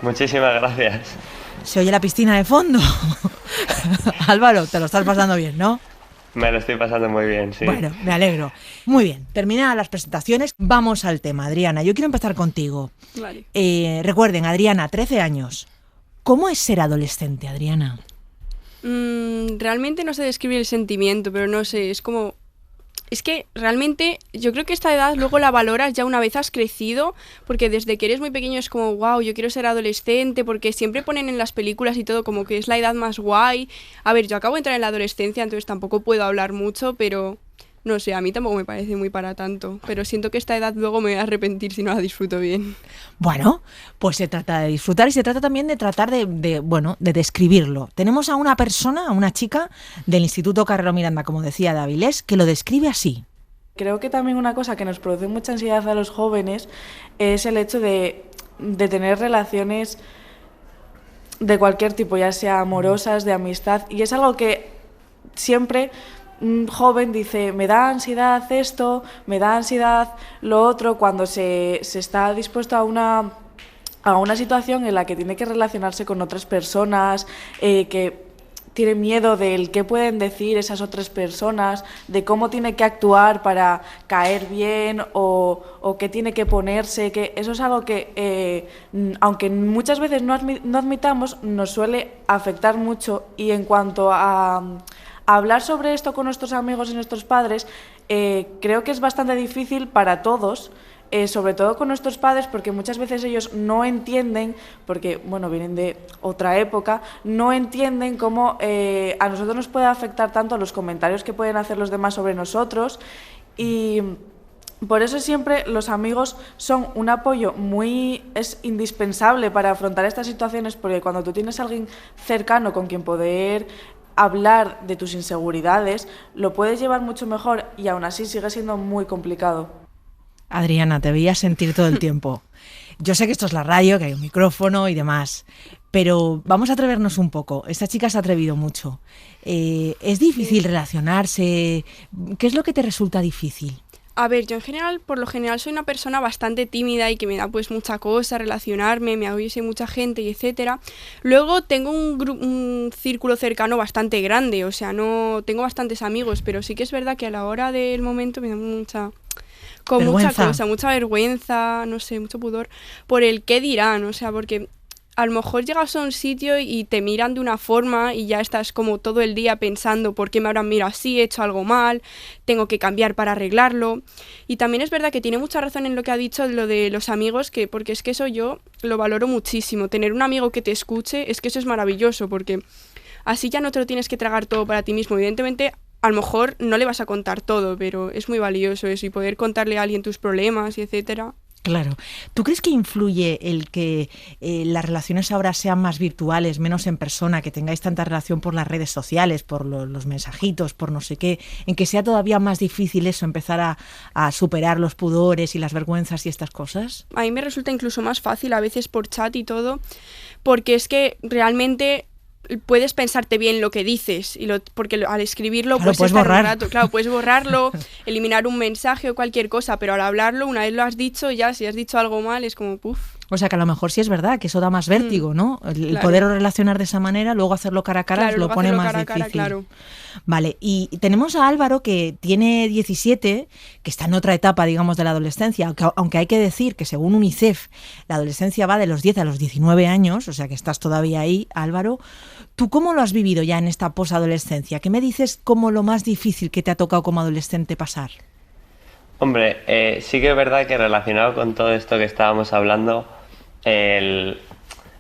Muchísimas gracias. Se oye la piscina de fondo. Álvaro, te lo estás pasando bien, ¿no? Me lo estoy pasando muy bien, sí. Bueno, me alegro. Muy bien, terminadas las presentaciones, vamos al tema. Adriana, yo quiero empezar contigo. Vale. Recuerden, Adriana, 13 años. ¿Cómo es ser adolescente, Adriana? Realmente no sé describir el sentimiento, pero no sé, es como... Es que realmente yo creo que esta edad luego la valoras ya una vez has crecido, porque desde que eres muy pequeño es como, wow, yo quiero ser adolescente, porque siempre ponen en las películas y todo como que es la edad más guay. A ver, yo acabo de entrar en la adolescencia, entonces tampoco puedo hablar mucho, pero no sé, a mí tampoco me parece muy para tanto, pero siento que esta edad luego me voy a arrepentir si no la disfruto bien. Bueno, pues se trata de disfrutar y se trata también de tratar de describirlo. Tenemos a una persona, a una chica del Instituto Carrero Miranda, como decía de Avilés, que lo describe así. Creo que también una cosa que nos produce mucha ansiedad a los jóvenes es el hecho de tener relaciones de cualquier tipo, ya sea amorosas, de amistad, y es algo que siempre... Un joven dice, me da ansiedad esto, me da ansiedad lo otro, cuando se está dispuesto a una situación en la que tiene que relacionarse con otras personas, que tiene miedo del qué pueden decir esas otras personas, de cómo tiene que actuar para caer bien o qué tiene que ponerse, que eso es algo que, aunque muchas veces no admitamos, nos suele afectar mucho. Y en cuanto a hablar sobre esto con nuestros amigos y nuestros padres, creo que es bastante difícil para todos, sobre todo con nuestros padres, porque muchas veces ellos no entienden, porque bueno, vienen de otra época, no entienden cómo a nosotros nos puede afectar tanto los comentarios que pueden hacer los demás sobre nosotros, y por eso siempre los amigos son un apoyo es indispensable para afrontar estas situaciones, porque cuando tú tienes a alguien cercano con quien poder hablar de tus inseguridades, lo puedes llevar mucho mejor, y aún así sigue siendo muy complicado. Adriana, te veía sentir todo el tiempo. Yo sé que esto es la radio, que hay un micrófono y demás, pero vamos a atrevernos un poco. Esta chica se ha atrevido mucho. ¿Es difícil relacionarse? ¿Qué es lo que te resulta difícil? A ver, yo por lo general soy una persona bastante tímida y que me da pues mucha cosa relacionarme, me avise mucha gente y etcétera. Luego tengo un círculo cercano bastante grande, o sea, no tengo bastantes amigos, pero sí que es verdad que a la hora del momento me da mucha cosa, mucha vergüenza, no sé, mucho pudor por el qué dirán, o sea, porque a lo mejor llegas a un sitio y te miran de una forma y ya estás como todo el día pensando por qué me habrán mirado así, he hecho algo mal, tengo que cambiar para arreglarlo. Y también es verdad que tiene mucha razón en lo que ha dicho, lo de los amigos, porque es que eso yo lo valoro muchísimo. Tener un amigo que te escuche, es que eso es maravilloso, porque así ya no te lo tienes que tragar todo para ti mismo. Evidentemente, a lo mejor no le vas a contar todo, pero es muy valioso eso, y poder contarle a alguien tus problemas y etcétera. Claro. ¿Tú crees que influye el que las relaciones ahora sean más virtuales, menos en persona, que tengáis tanta relación por las redes sociales, por los mensajitos, por no sé qué, en que sea todavía más difícil eso, empezar a superar los pudores y las vergüenzas y estas cosas? A mí me resulta incluso más fácil a veces por chat y todo, porque es que realmente puedes pensarte bien lo que dices, porque al escribirlo puedes estar borrar. un rato, claro, puedes borrarlo, eliminar un mensaje o cualquier cosa, pero al hablarlo, una vez lo has dicho, ya si has dicho algo mal es como puf. O sea que a lo mejor sí es verdad, que eso da más vértigo, ¿no? El Claro. poder relacionar de esa manera, luego hacerlo cara a cara, Claro, lo luego pone hacerlo más cara a difícil. cara, claro. Vale, y tenemos a Álvaro, que tiene 17, que está en otra etapa, digamos, de la adolescencia, aunque hay que decir que según UNICEF la adolescencia va de los 10 a los 19 años, o sea que estás todavía ahí, Álvaro. ¿Tú cómo lo has vivido ya en esta posadolescencia? ¿Qué me dices como lo más difícil que te ha tocado como adolescente pasar? Hombre, sí que es verdad que relacionado con todo esto que estábamos hablando, el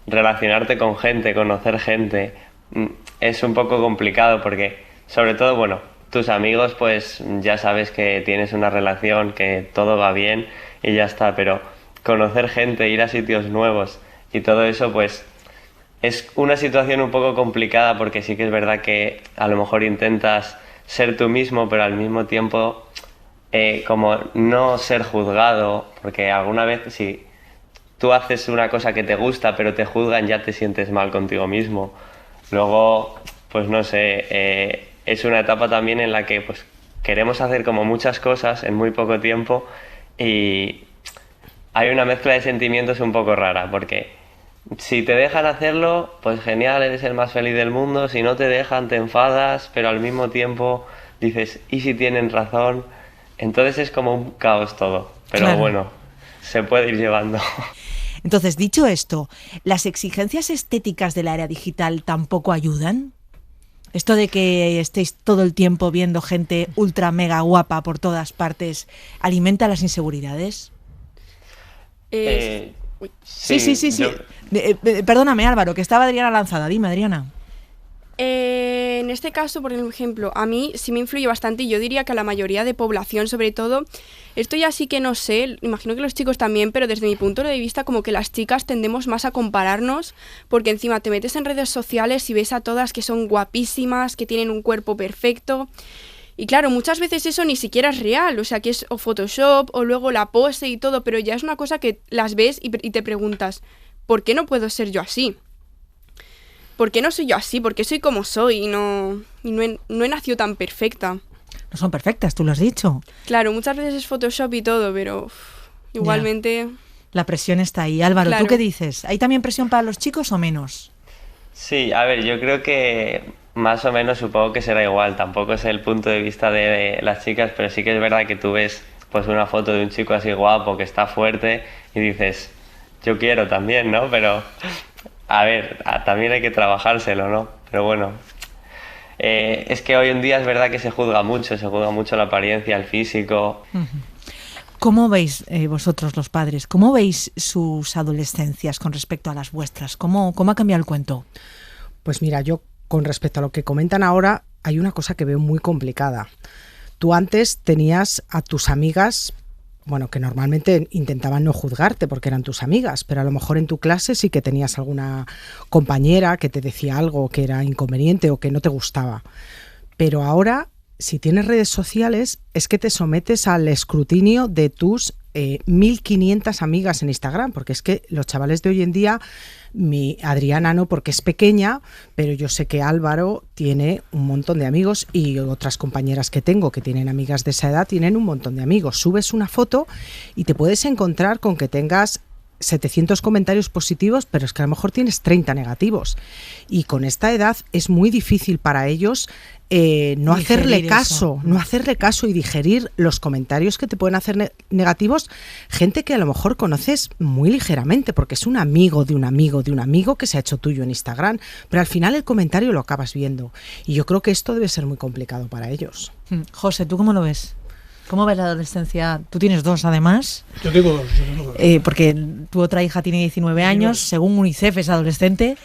relacionarte con gente, conocer gente, es un poco complicado porque, sobre todo, bueno, tus amigos pues ya sabes que tienes una relación, que todo va bien y ya está, pero conocer gente, ir a sitios nuevos y todo eso pues es una situación un poco complicada, porque sí que es verdad que a lo mejor intentas ser tú mismo, pero al mismo tiempo como no ser juzgado, porque alguna vez sí, tú haces una cosa que te gusta pero te juzgan, ya te sientes mal contigo mismo. Luego, pues no sé, es una etapa también en la que pues queremos hacer como muchas cosas en muy poco tiempo y hay una mezcla de sentimientos un poco rara, porque si te dejan hacerlo, pues genial, eres el más feliz del mundo. Si no te dejan, te enfadas, pero al mismo tiempo dices, ¿y si tienen razón? Entonces es como un caos todo, pero Claro. bueno, se puede ir llevando. Entonces, dicho esto, ¿las exigencias estéticas de la era digital tampoco ayudan? Esto de que estéis todo el tiempo viendo gente ultra mega guapa por todas partes, ¿alimenta las inseguridades? Sí. yo- Perdóname, Álvaro, que estaba Adriana lanzada. Dime, Adriana. En este caso, por ejemplo, a mí sí me influye bastante y yo diría que a la mayoría de población, sobre todo, esto ya sí que no sé, imagino que los chicos también, pero desde mi punto de vista como que las chicas tendemos más a compararnos porque encima te metes en redes sociales y ves a todas que son guapísimas, que tienen un cuerpo perfecto y claro, muchas veces eso ni siquiera es real, o sea que es o Photoshop o luego la pose y todo, pero ya es una cosa que las ves y te preguntas, ¿por qué no puedo ser yo así? ¿Por qué no soy yo así? ¿Por qué soy como soy y no he nacido tan perfecta? No son perfectas, tú lo has dicho. Claro, muchas veces es Photoshop y todo, pero igualmente... La presión está ahí. Álvaro, Claro. ¿tú qué dices? ¿Hay también presión para los chicos o menos? Sí, a ver, yo creo que más o menos supongo que será igual. Tampoco es el punto de vista de las chicas, pero sí que es verdad que tú ves pues una foto de un chico así guapo que está fuerte y dices, yo quiero también, ¿no? Pero a ver, también hay que trabajárselo, ¿no? Pero bueno, es que hoy en día es verdad que se juzga mucho la apariencia, el físico. ¿Cómo veis vosotros los padres? ¿Cómo veis sus adolescencias con respecto a las vuestras? ¿Cómo ha cambiado el cuento? Pues mira, yo con respecto a lo que comentan ahora, hay una cosa que veo muy complicada. Tú antes tenías a tus amigas, bueno, que normalmente intentaban no juzgarte porque eran tus amigas, pero a lo mejor en tu clase sí que tenías alguna compañera que te decía algo que era inconveniente o que no te gustaba. Pero ahora, si tienes redes sociales, es que te sometes al escrutinio de tus 1.500 amigas en Instagram, porque es que los chavales de hoy en día, mi Adriana no porque es pequeña, pero yo sé que Álvaro tiene un montón de amigos y otras compañeras que tengo que tienen amigas de esa edad tienen un montón de amigos. Subes una foto y te puedes encontrar con que tengas 700 comentarios positivos, pero es que a lo mejor tienes 30 negativos. Y con esta edad es muy difícil para ellos no hacerle caso y digerir los comentarios que te pueden hacer negativos, gente que a lo mejor conoces muy ligeramente, porque es un amigo de un amigo de un amigo que se ha hecho tuyo en Instagram, pero al final el comentario lo acabas viendo. Y yo creo que esto debe ser muy complicado para ellos. José, ¿tú cómo lo ves? ¿Cómo ves la adolescencia? Tú tienes dos, además. Yo tengo dos. Porque tu otra hija tiene 19 años, según UNICEF es adolescente.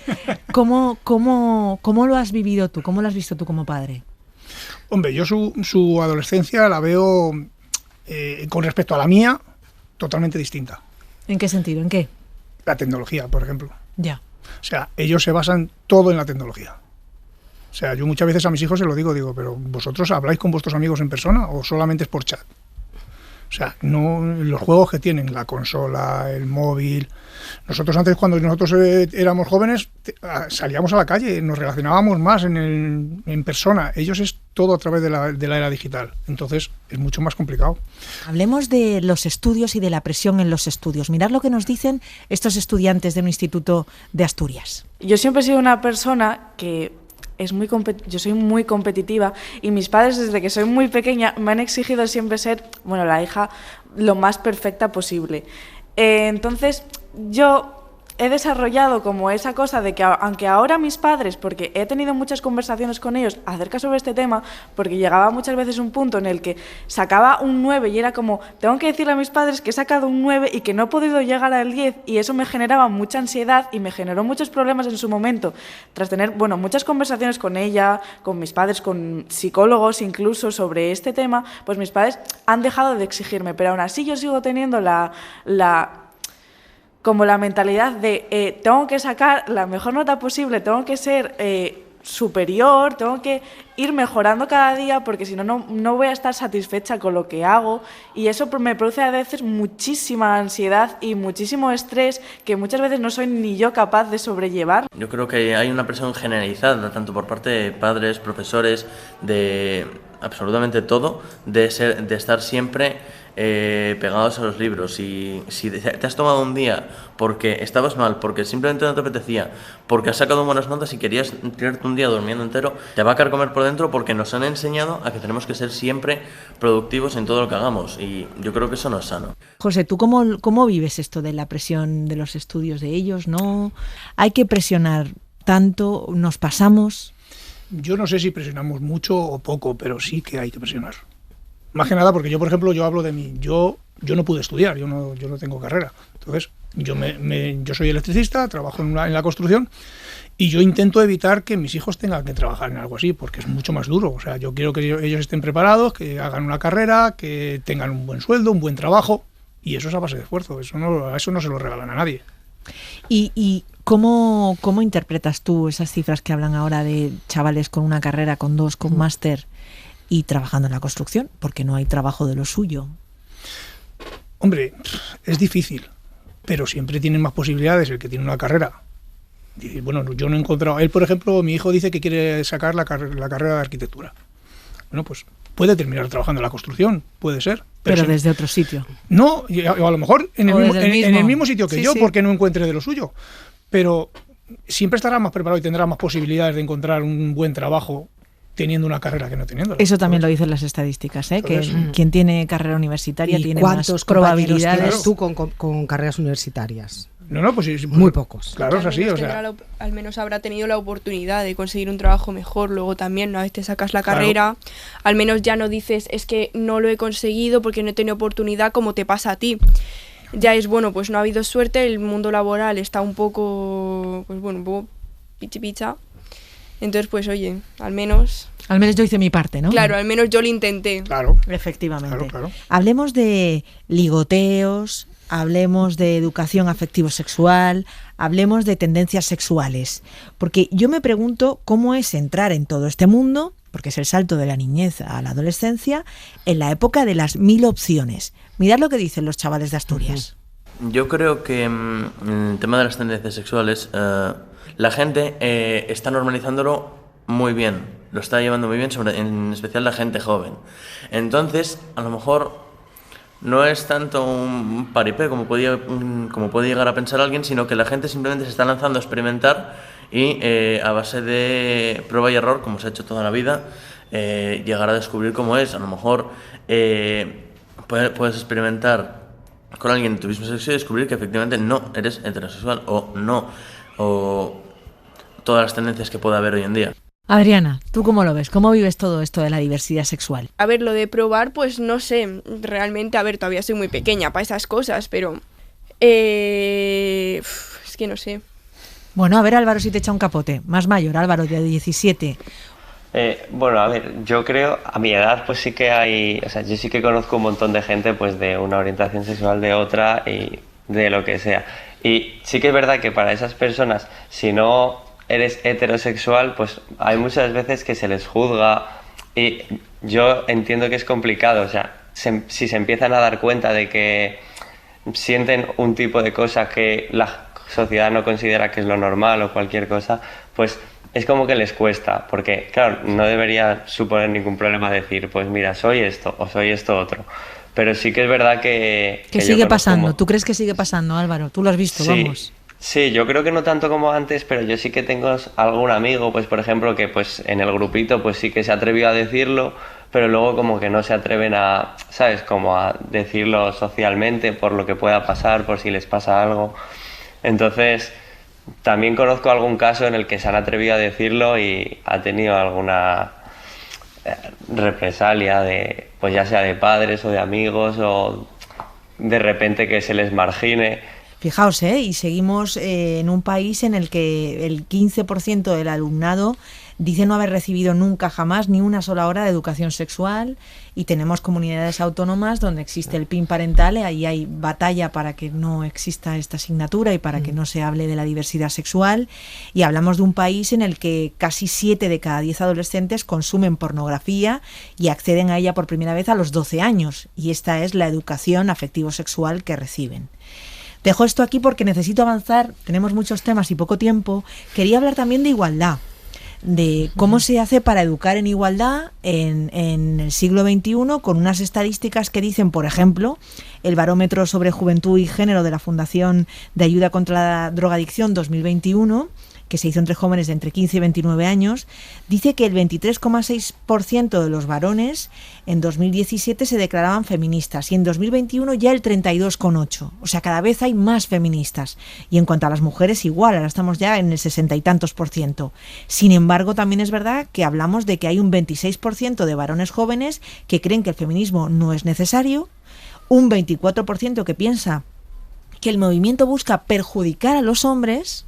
¿Cómo lo has vivido tú? ¿Cómo lo has visto tú como padre? Hombre, yo su adolescencia la veo, con respecto a la mía, totalmente distinta. ¿En qué sentido? ¿En qué? La tecnología, por ejemplo. Ya. O sea, ellos se basan todo en la tecnología. O sea, yo muchas veces a mis hijos se lo digo, pero ¿vosotros habláis con vuestros amigos en persona o solamente es por chat? O sea, no los juegos que tienen, la consola, el móvil. Nosotros antes, cuando nosotros éramos jóvenes, salíamos a la calle, nos relacionábamos más en persona. Ellos es todo a través de la era digital. Entonces, es mucho más complicado. Hablemos de los estudios y de la presión en los estudios. Mirad lo que nos dicen estos estudiantes de un instituto de Asturias. Yo siempre he sido una persona que yo soy muy competitiva y mis padres desde que soy muy pequeña me han exigido siempre ser, bueno, la hija lo más perfecta posible. Entonces yo he desarrollado como esa cosa de que aunque ahora mis padres, porque he tenido muchas conversaciones con ellos acerca sobre este tema, porque llegaba muchas veces un punto en el que sacaba un 9 y era como, tengo que decirle a mis padres que he sacado un 9 y que no he podido llegar al 10 y eso me generaba mucha ansiedad y me generó muchos problemas en su momento. Tras tener, bueno, muchas conversaciones con ella, con mis padres, con psicólogos incluso sobre este tema, pues mis padres han dejado de exigirme, pero aún así yo sigo teniendo como la mentalidad de tengo que sacar la mejor nota posible, tengo que ser superior, tengo que ir mejorando cada día porque si no, no voy a estar satisfecha con lo que hago y eso me produce a veces muchísima ansiedad y muchísimo estrés que muchas veces no soy ni yo capaz de sobrellevar. Yo creo que hay una presión generalizada, tanto por parte de padres, profesores, de absolutamente todo, de estar siempre pegados a los libros. Y si te has tomado un día porque estabas mal, porque simplemente no te apetecía, porque has sacado buenas notas y querías tirarte un día durmiendo entero, te va a carcomer por dentro porque nos han enseñado a que tenemos que ser siempre productivos en todo lo que hagamos y yo creo que eso no es sano. José, ¿tú cómo vives esto de la presión de los estudios de ellos? ¿No hay que presionar tanto? ¿Nos pasamos? Yo no sé si presionamos mucho o poco, pero sí que hay que presionar. Más que nada porque yo, por ejemplo, yo hablo de mí. Yo no pude estudiar, yo no tengo carrera. Entonces, yo soy electricista, trabajo en la construcción y yo intento evitar que mis hijos tengan que trabajar en algo así, porque es mucho más duro. O sea, yo quiero que ellos estén preparados, que hagan una carrera, que tengan un buen sueldo, un buen trabajo, y eso es a base de esfuerzo. Eso no se lo regalan a nadie. ¿Y cómo interpretas tú esas cifras que hablan ahora de chavales con una carrera, con 2, con máster y trabajando en la construcción? Porque no hay trabajo de lo suyo. Hombre, es difícil, pero siempre tienen más posibilidades el que tiene una carrera. Y, bueno, yo no he encontrado... Él, por ejemplo, mi hijo dice que quiere sacar la carrera de arquitectura. Bueno, pues puede terminar trabajando en la construcción, puede ser. Pero desde otro sitio. No, o a lo mejor en el mismo sitio que yo, porque no encuentre de lo suyo. Pero siempre estará más preparado y tendrá más posibilidades de encontrar un buen trabajo teniendo una carrera que no teniendo. Eso también lo dicen las estadísticas, ¿eh? Que quien tiene carrera universitaria tiene más probabilidades. ¿Tú con carreras universitarias? No, pues muy pocos. Claro, es así. Al menos habrá tenido la oportunidad de conseguir un trabajo mejor. Luego también, una vez te sacas la carrera, al menos ya no dices, es que no lo he conseguido porque no he tenido oportunidad, como te pasa a ti. Ya es, bueno, pues no ha habido suerte, el mundo laboral está un poco, pues bueno, un poco pichipicha. Entonces, pues oye, al menos yo hice mi parte, ¿no? Claro, al menos yo lo intenté. Claro. Efectivamente. Claro. Hablemos de ligoteos, hablemos de educación afectivo-sexual, hablemos de tendencias sexuales. Porque yo me pregunto cómo es entrar en todo este mundo, porque es el salto de la niñez a la adolescencia, en la época de las 1000 opciones. Mirad lo que dicen los chavales de Asturias. Yo creo que en el tema de las tendencias sexuales, la gente está normalizándolo muy bien, lo está llevando muy bien, en especial la gente joven. Entonces, a lo mejor no es tanto un paripé como puede llegar a pensar alguien, sino que la gente simplemente se está lanzando a experimentar y a base de prueba y error, como se ha hecho toda la vida, llegar a descubrir cómo es. A lo mejor puedes experimentar con alguien de tu mismo sexo y descubrir que efectivamente no eres heterosexual o todas las tendencias que pueda haber hoy en día. Adriana, ¿tú cómo lo ves? ¿Cómo vives todo esto de la diversidad sexual? A ver, lo de probar, pues no sé, realmente, a ver, todavía soy muy pequeña para esas cosas, pero es que no sé. Bueno, a ver, Álvaro, si te echa un capote. Más mayor, Álvaro, de 17. Bueno, a ver, yo creo, a mi edad, pues sí que hay, o sea, yo sí que conozco un montón de gente, pues de una orientación sexual de otra y de lo que sea. Y sí que es verdad que para esas personas, si no eres heterosexual, pues hay muchas veces que se les juzga y yo entiendo que es complicado, o sea, si se empiezan a dar cuenta de que sienten un tipo de cosa que la sociedad no considera que es lo normal o cualquier cosa, pues es como que les cuesta, porque claro, no debería suponer ningún problema decir, pues mira, soy esto o soy esto otro. Pero sí que es verdad que sigue pasando. ¿Tú crees que sigue pasando, Álvaro? Tú lo has visto, sí, vamos. Sí, yo creo que no tanto como antes, pero yo sí que tengo algún amigo, pues por ejemplo, que pues en el grupito pues sí que se atrevió a decirlo, pero luego como que no se atreven a, ¿sabes? Como a decirlo socialmente por lo que pueda pasar, por si les pasa algo. Entonces, también conozco algún caso en el que se han atrevido a decirlo y ha tenido alguna represalia de, pues ya sea de padres o de amigos o de repente que se les margine. Fijaos, y seguimos en un país en el que el 15% del alumnado dice no haber recibido nunca jamás ni una sola hora de educación sexual, y tenemos comunidades autónomas donde existe el PIN parental y ahí hay batalla para que no exista esta asignatura y para que no se hable de la diversidad sexual, y hablamos de un país en el que casi 7 de cada 10 adolescentes consumen pornografía y acceden a ella por primera vez a los 12 años, y esta es la educación afectivo-sexual que reciben. Dejo esto aquí porque necesito avanzar, tenemos muchos temas y poco tiempo. Quería hablar también de igualdad, de cómo se hace para educar en igualdad en el siglo XXI, con unas estadísticas que dicen, por ejemplo, el Barómetro sobre Juventud y Género de la Fundación de Ayuda contra la Drogadicción 2021, que se hizo entre jóvenes de entre 15 y 29 años, dice que el 23,6% de los varones en 2017 se declaraban feministas y en 2021 ya el 32,8%. O sea, cada vez hay más feministas. Y en cuanto a las mujeres, igual, ahora estamos ya en el 60 y tantos %. Sin embargo, también es verdad que hablamos de que hay un 26% de varones jóvenes que creen que el feminismo no es necesario, un 24% que piensa que el movimiento busca perjudicar a los hombres,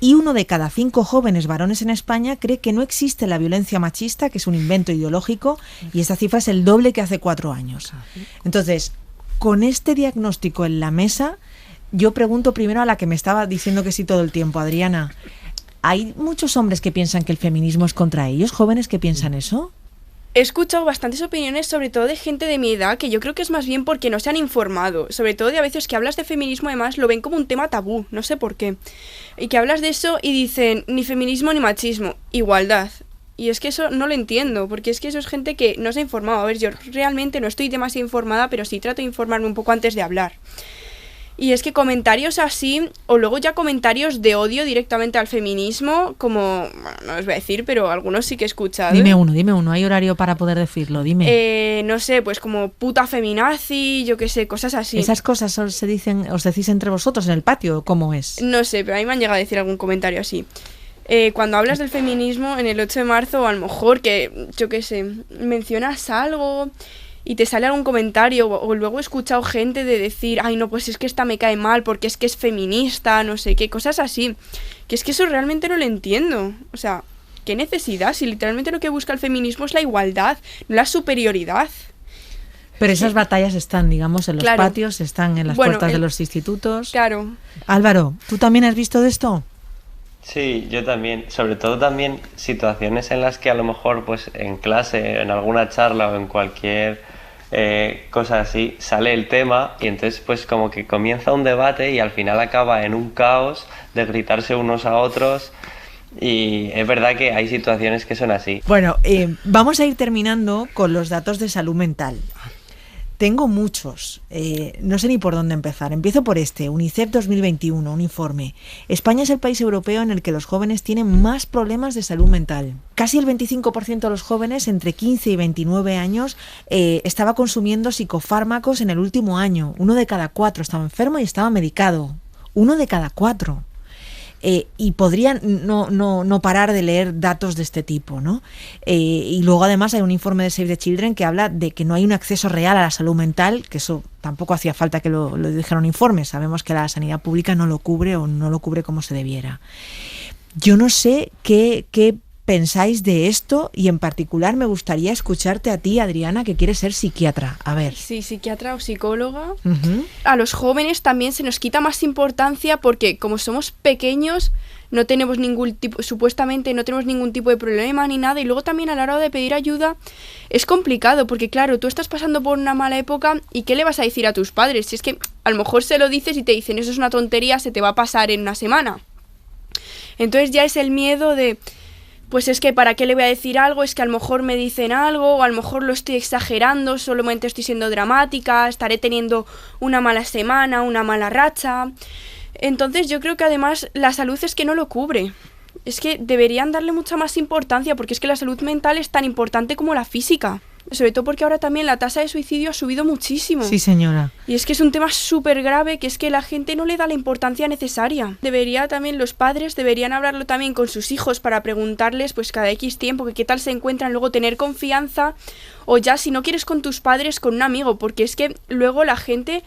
y 1 de cada 5 jóvenes varones en España cree que no existe la violencia machista, que es un invento ideológico, y esta cifra es el doble que hace 4 años. Entonces, con este diagnóstico en la mesa, yo pregunto primero a la que me estaba diciendo que sí todo el tiempo, Adriana, ¿hay muchos hombres que piensan que el feminismo es contra ellos, jóvenes que piensan eso? He escuchado bastantes opiniones, sobre todo de gente de mi edad, que yo creo que es más bien porque no se han informado. Sobre todo de a veces que hablas de feminismo, además lo ven como un tema tabú, no sé por qué. Y que hablas de eso y dicen ni feminismo ni machismo, igualdad. Y es que eso no lo entiendo, porque es que eso es gente que no se ha informado. A ver, yo realmente no estoy demasiado informada, pero sí trato de informarme un poco antes de hablar. Y es que comentarios así, o luego ya comentarios de odio directamente al feminismo, como, bueno, no os voy a decir, pero algunos sí que he escuchado. Dime uno, hay horario para poder decirlo, dime. No sé, pues como puta feminazi, yo qué sé, cosas así. ¿Esas cosas os decís entre vosotros en el patio? ¿Cómo es? No sé, pero a mí me han llegado a decir algún comentario así. Cuando hablas del feminismo en el 8 de marzo, a lo mejor que, yo qué sé, mencionas algo y te sale algún comentario, o luego he escuchado gente de decir, ay no, pues es que esta me cae mal porque es que es feminista, no sé qué, cosas así, que es que eso realmente no lo entiendo. O sea, ¿qué necesidad? Si literalmente lo que busca el feminismo es la igualdad, no la superioridad. Pero esas batallas están, digamos, en los patios, están en las puertas de los institutos. Claro. Álvaro, ¿tú también has visto de esto? Sí, yo también. Sobre todo también situaciones en las que a lo mejor pues en clase, en alguna charla o en cualquier cosa así, sale el tema y entonces pues como que comienza un debate y al final acaba en un caos de gritarse unos a otros. Y es verdad que hay situaciones que son así. Bueno, vamos a ir terminando con los datos de salud mental. Tengo muchos, no sé ni por dónde empezar. Empiezo por este, UNICEF 2021, un informe. España es el país europeo en el que los jóvenes tienen más problemas de salud mental. Casi el 25% de los jóvenes entre 15 y 29 años estaba consumiendo psicofármacos en el último año. 1 de cada 4 estaba enfermo y estaba medicado. 1 de cada 4. Y podrían no parar de leer datos de este tipo, ¿no? Y luego además hay un informe de Save the Children que habla de que no hay un acceso real a la salud mental, que eso tampoco hacía falta que lo dijera un informe. Sabemos que la sanidad pública no lo cubre o no lo cubre como se debiera. Yo no sé qué pensáis de esto y en particular me gustaría escucharte a ti, Adriana, que quieres ser psiquiatra. A ver. Sí, psiquiatra o psicóloga. A los jóvenes también se nos quita más importancia porque como somos pequeños no tenemos supuestamente no tenemos ningún tipo de problema ni nada, y luego también a la hora de pedir ayuda es complicado porque claro, tú estás pasando por una mala época y ¿qué le vas a decir a tus padres? Si es que a lo mejor se lo dices y te dicen eso es una tontería, se te va a pasar en una semana. Entonces ya es el miedo de pues es que ¿para qué le voy a decir algo? Es que a lo mejor me dicen algo, o a lo mejor lo estoy exagerando, solamente estoy siendo dramática, estaré teniendo una mala semana, una mala racha. Entonces yo creo que además la salud es que no lo cubre. Es que deberían darle mucha más importancia, porque es que la salud mental es tan importante como la física. Sobre todo porque ahora también la tasa de suicidio ha subido muchísimo. Sí, señora. Y es que es un tema súper grave, que es que la gente no le da la importancia necesaria. Los padres deberían hablarlo también con sus hijos para preguntarles pues cada X tiempo que qué tal se encuentran, luego tener confianza, o ya si no quieres con tus padres, con un amigo, porque es que luego la gente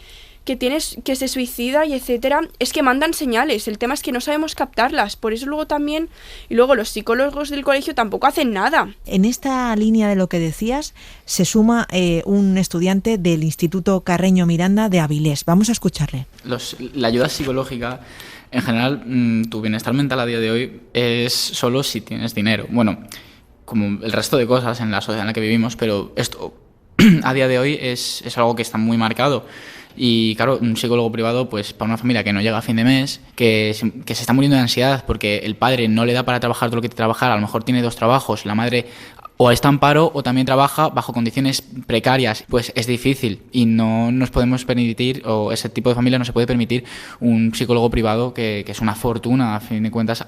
que se suicida y etcétera, es que mandan señales. El tema es que no sabemos captarlas. Por eso luego también, y luego los psicólogos del colegio tampoco hacen nada. En esta línea de lo que decías, se suma un estudiante del Instituto Carreño Miranda de Avilés. Vamos a escucharle. La ayuda psicológica, en general, tu bienestar mental a día de hoy es solo si tienes dinero. Bueno, como el resto de cosas en la sociedad en la que vivimos, pero esto a día de hoy es algo que está muy marcado. Y claro, un psicólogo privado, pues para una familia que no llega a fin de mes, que se está muriendo de ansiedad porque el padre no le da para trabajar todo lo que tiene que trabajar, a lo mejor tiene 2 trabajos, la madre o está en paro o también trabaja bajo condiciones precarias, pues es difícil y no nos podemos permitir, o ese tipo de familia no se puede permitir un psicólogo privado que es una fortuna, a fin de cuentas,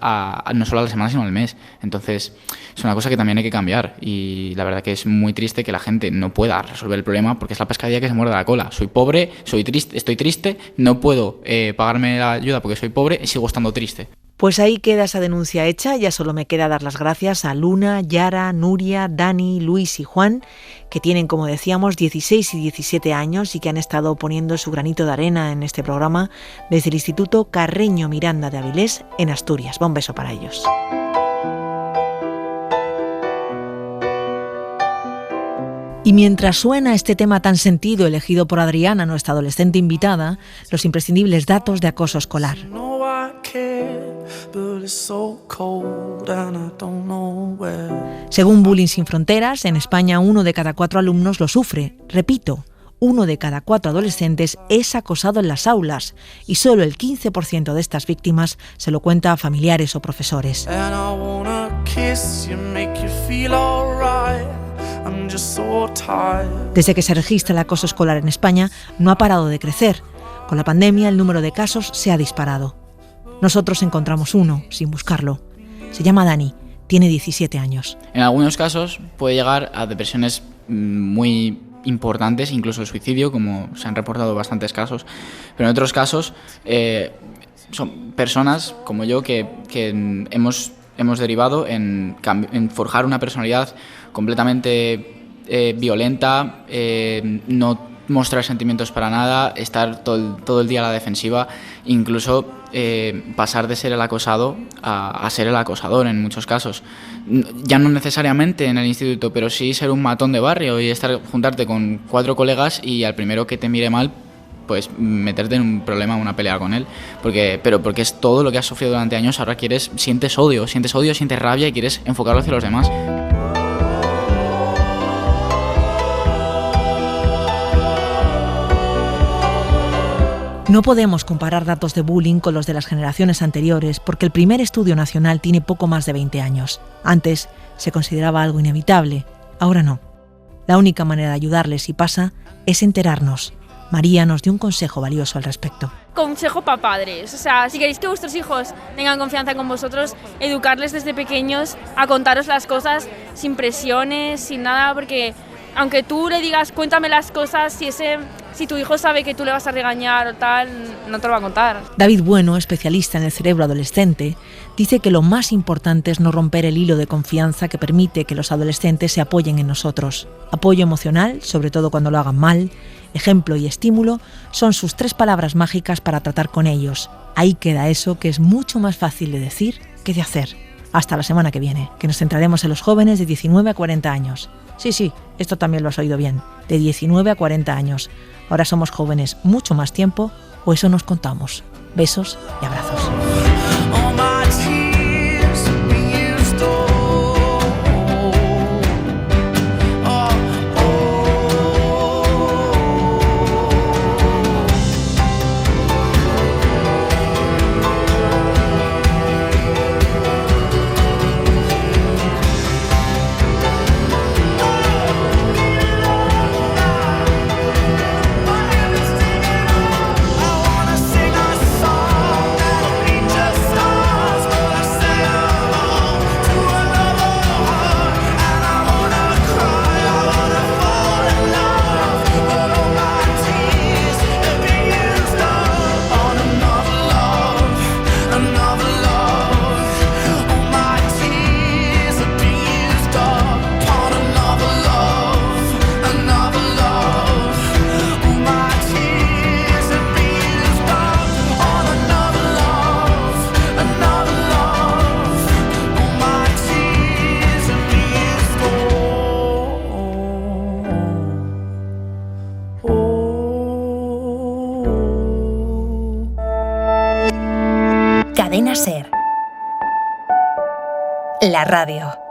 no solo a la semana sino al mes. Entonces es una cosa que también hay que cambiar y la verdad que es muy triste que la gente no pueda resolver el problema porque es la pescadilla que se muerde la cola. Soy pobre, estoy triste, no puedo pagarme la ayuda porque soy pobre y sigo estando triste. Pues ahí queda esa denuncia hecha, ya solo me queda dar las gracias a Luna, Yara, Nuria, Dani, Luis y Juan, que tienen, como decíamos, 16 y 17 años y que han estado poniendo su granito de arena en este programa desde el Instituto Carreño Miranda de Avilés, en Asturias. Un beso para ellos. Y mientras suena este tema tan sentido elegido por Adriana, nuestra adolescente invitada, los imprescindibles datos de acoso escolar. Según Bullying Sin Fronteras, en España 1 de cada 4 alumnos lo sufre. Repito, 1 de cada 4 adolescentes es acosado en las aulas y solo el 15% de estas víctimas se lo cuenta a familiares o profesores. Desde que se registra el acoso escolar en España, no ha parado de crecer. Con la pandemia, el número de casos se ha disparado. Nosotros encontramos uno, sin buscarlo. Se llama Dani, tiene 17 años. En algunos casos puede llegar a depresiones muy importantes, incluso el suicidio, como se han reportado bastantes casos. Pero en otros casos son personas como yo que hemos derivado en forjar una personalidad completamente violenta, no mostrar sentimientos para nada, estar todo el día a la defensiva, incluso pasar de ser el acosado a ser el acosador en muchos casos. Ya no necesariamente en el instituto, pero sí ser un matón de barrio y juntarte con 4 colegas y al primero que te mire mal, pues meterte en un problema, una pelea con él, porque es todo lo que has sufrido durante años. Ahora sientes odio, sientes rabia y quieres enfocarlo hacia los demás. No podemos comparar datos de bullying con los de las generaciones anteriores porque el primer estudio nacional tiene poco más de 20 años. Antes se consideraba algo inevitable, ahora no. La única manera de ayudarles si pasa es enterarnos. María nos dio un consejo valioso al respecto. Consejo para padres, o sea, si queréis que vuestros hijos tengan confianza con vosotros, educarles desde pequeños a contaros las cosas sin presiones, sin nada, porque aunque tú le digas cuéntame las cosas, si tu hijo sabe que tú le vas a regañar o tal, no te lo va a contar. David Bueno, especialista en el cerebro adolescente, dice que lo más importante es no romper el hilo de confianza que permite que los adolescentes se apoyen en nosotros. Apoyo emocional, sobre todo cuando lo hagan mal, ejemplo y estímulo son sus 3 palabras mágicas para tratar con ellos. Ahí queda eso que es mucho más fácil de decir que de hacer. Hasta la semana que viene, que nos centraremos en los jóvenes de 19 a 40 años. Sí, esto también lo has oído bien, de 19 a 40 años. Ahora somos jóvenes mucho más tiempo, o eso nos contamos. Besos y abrazos. Just La radio.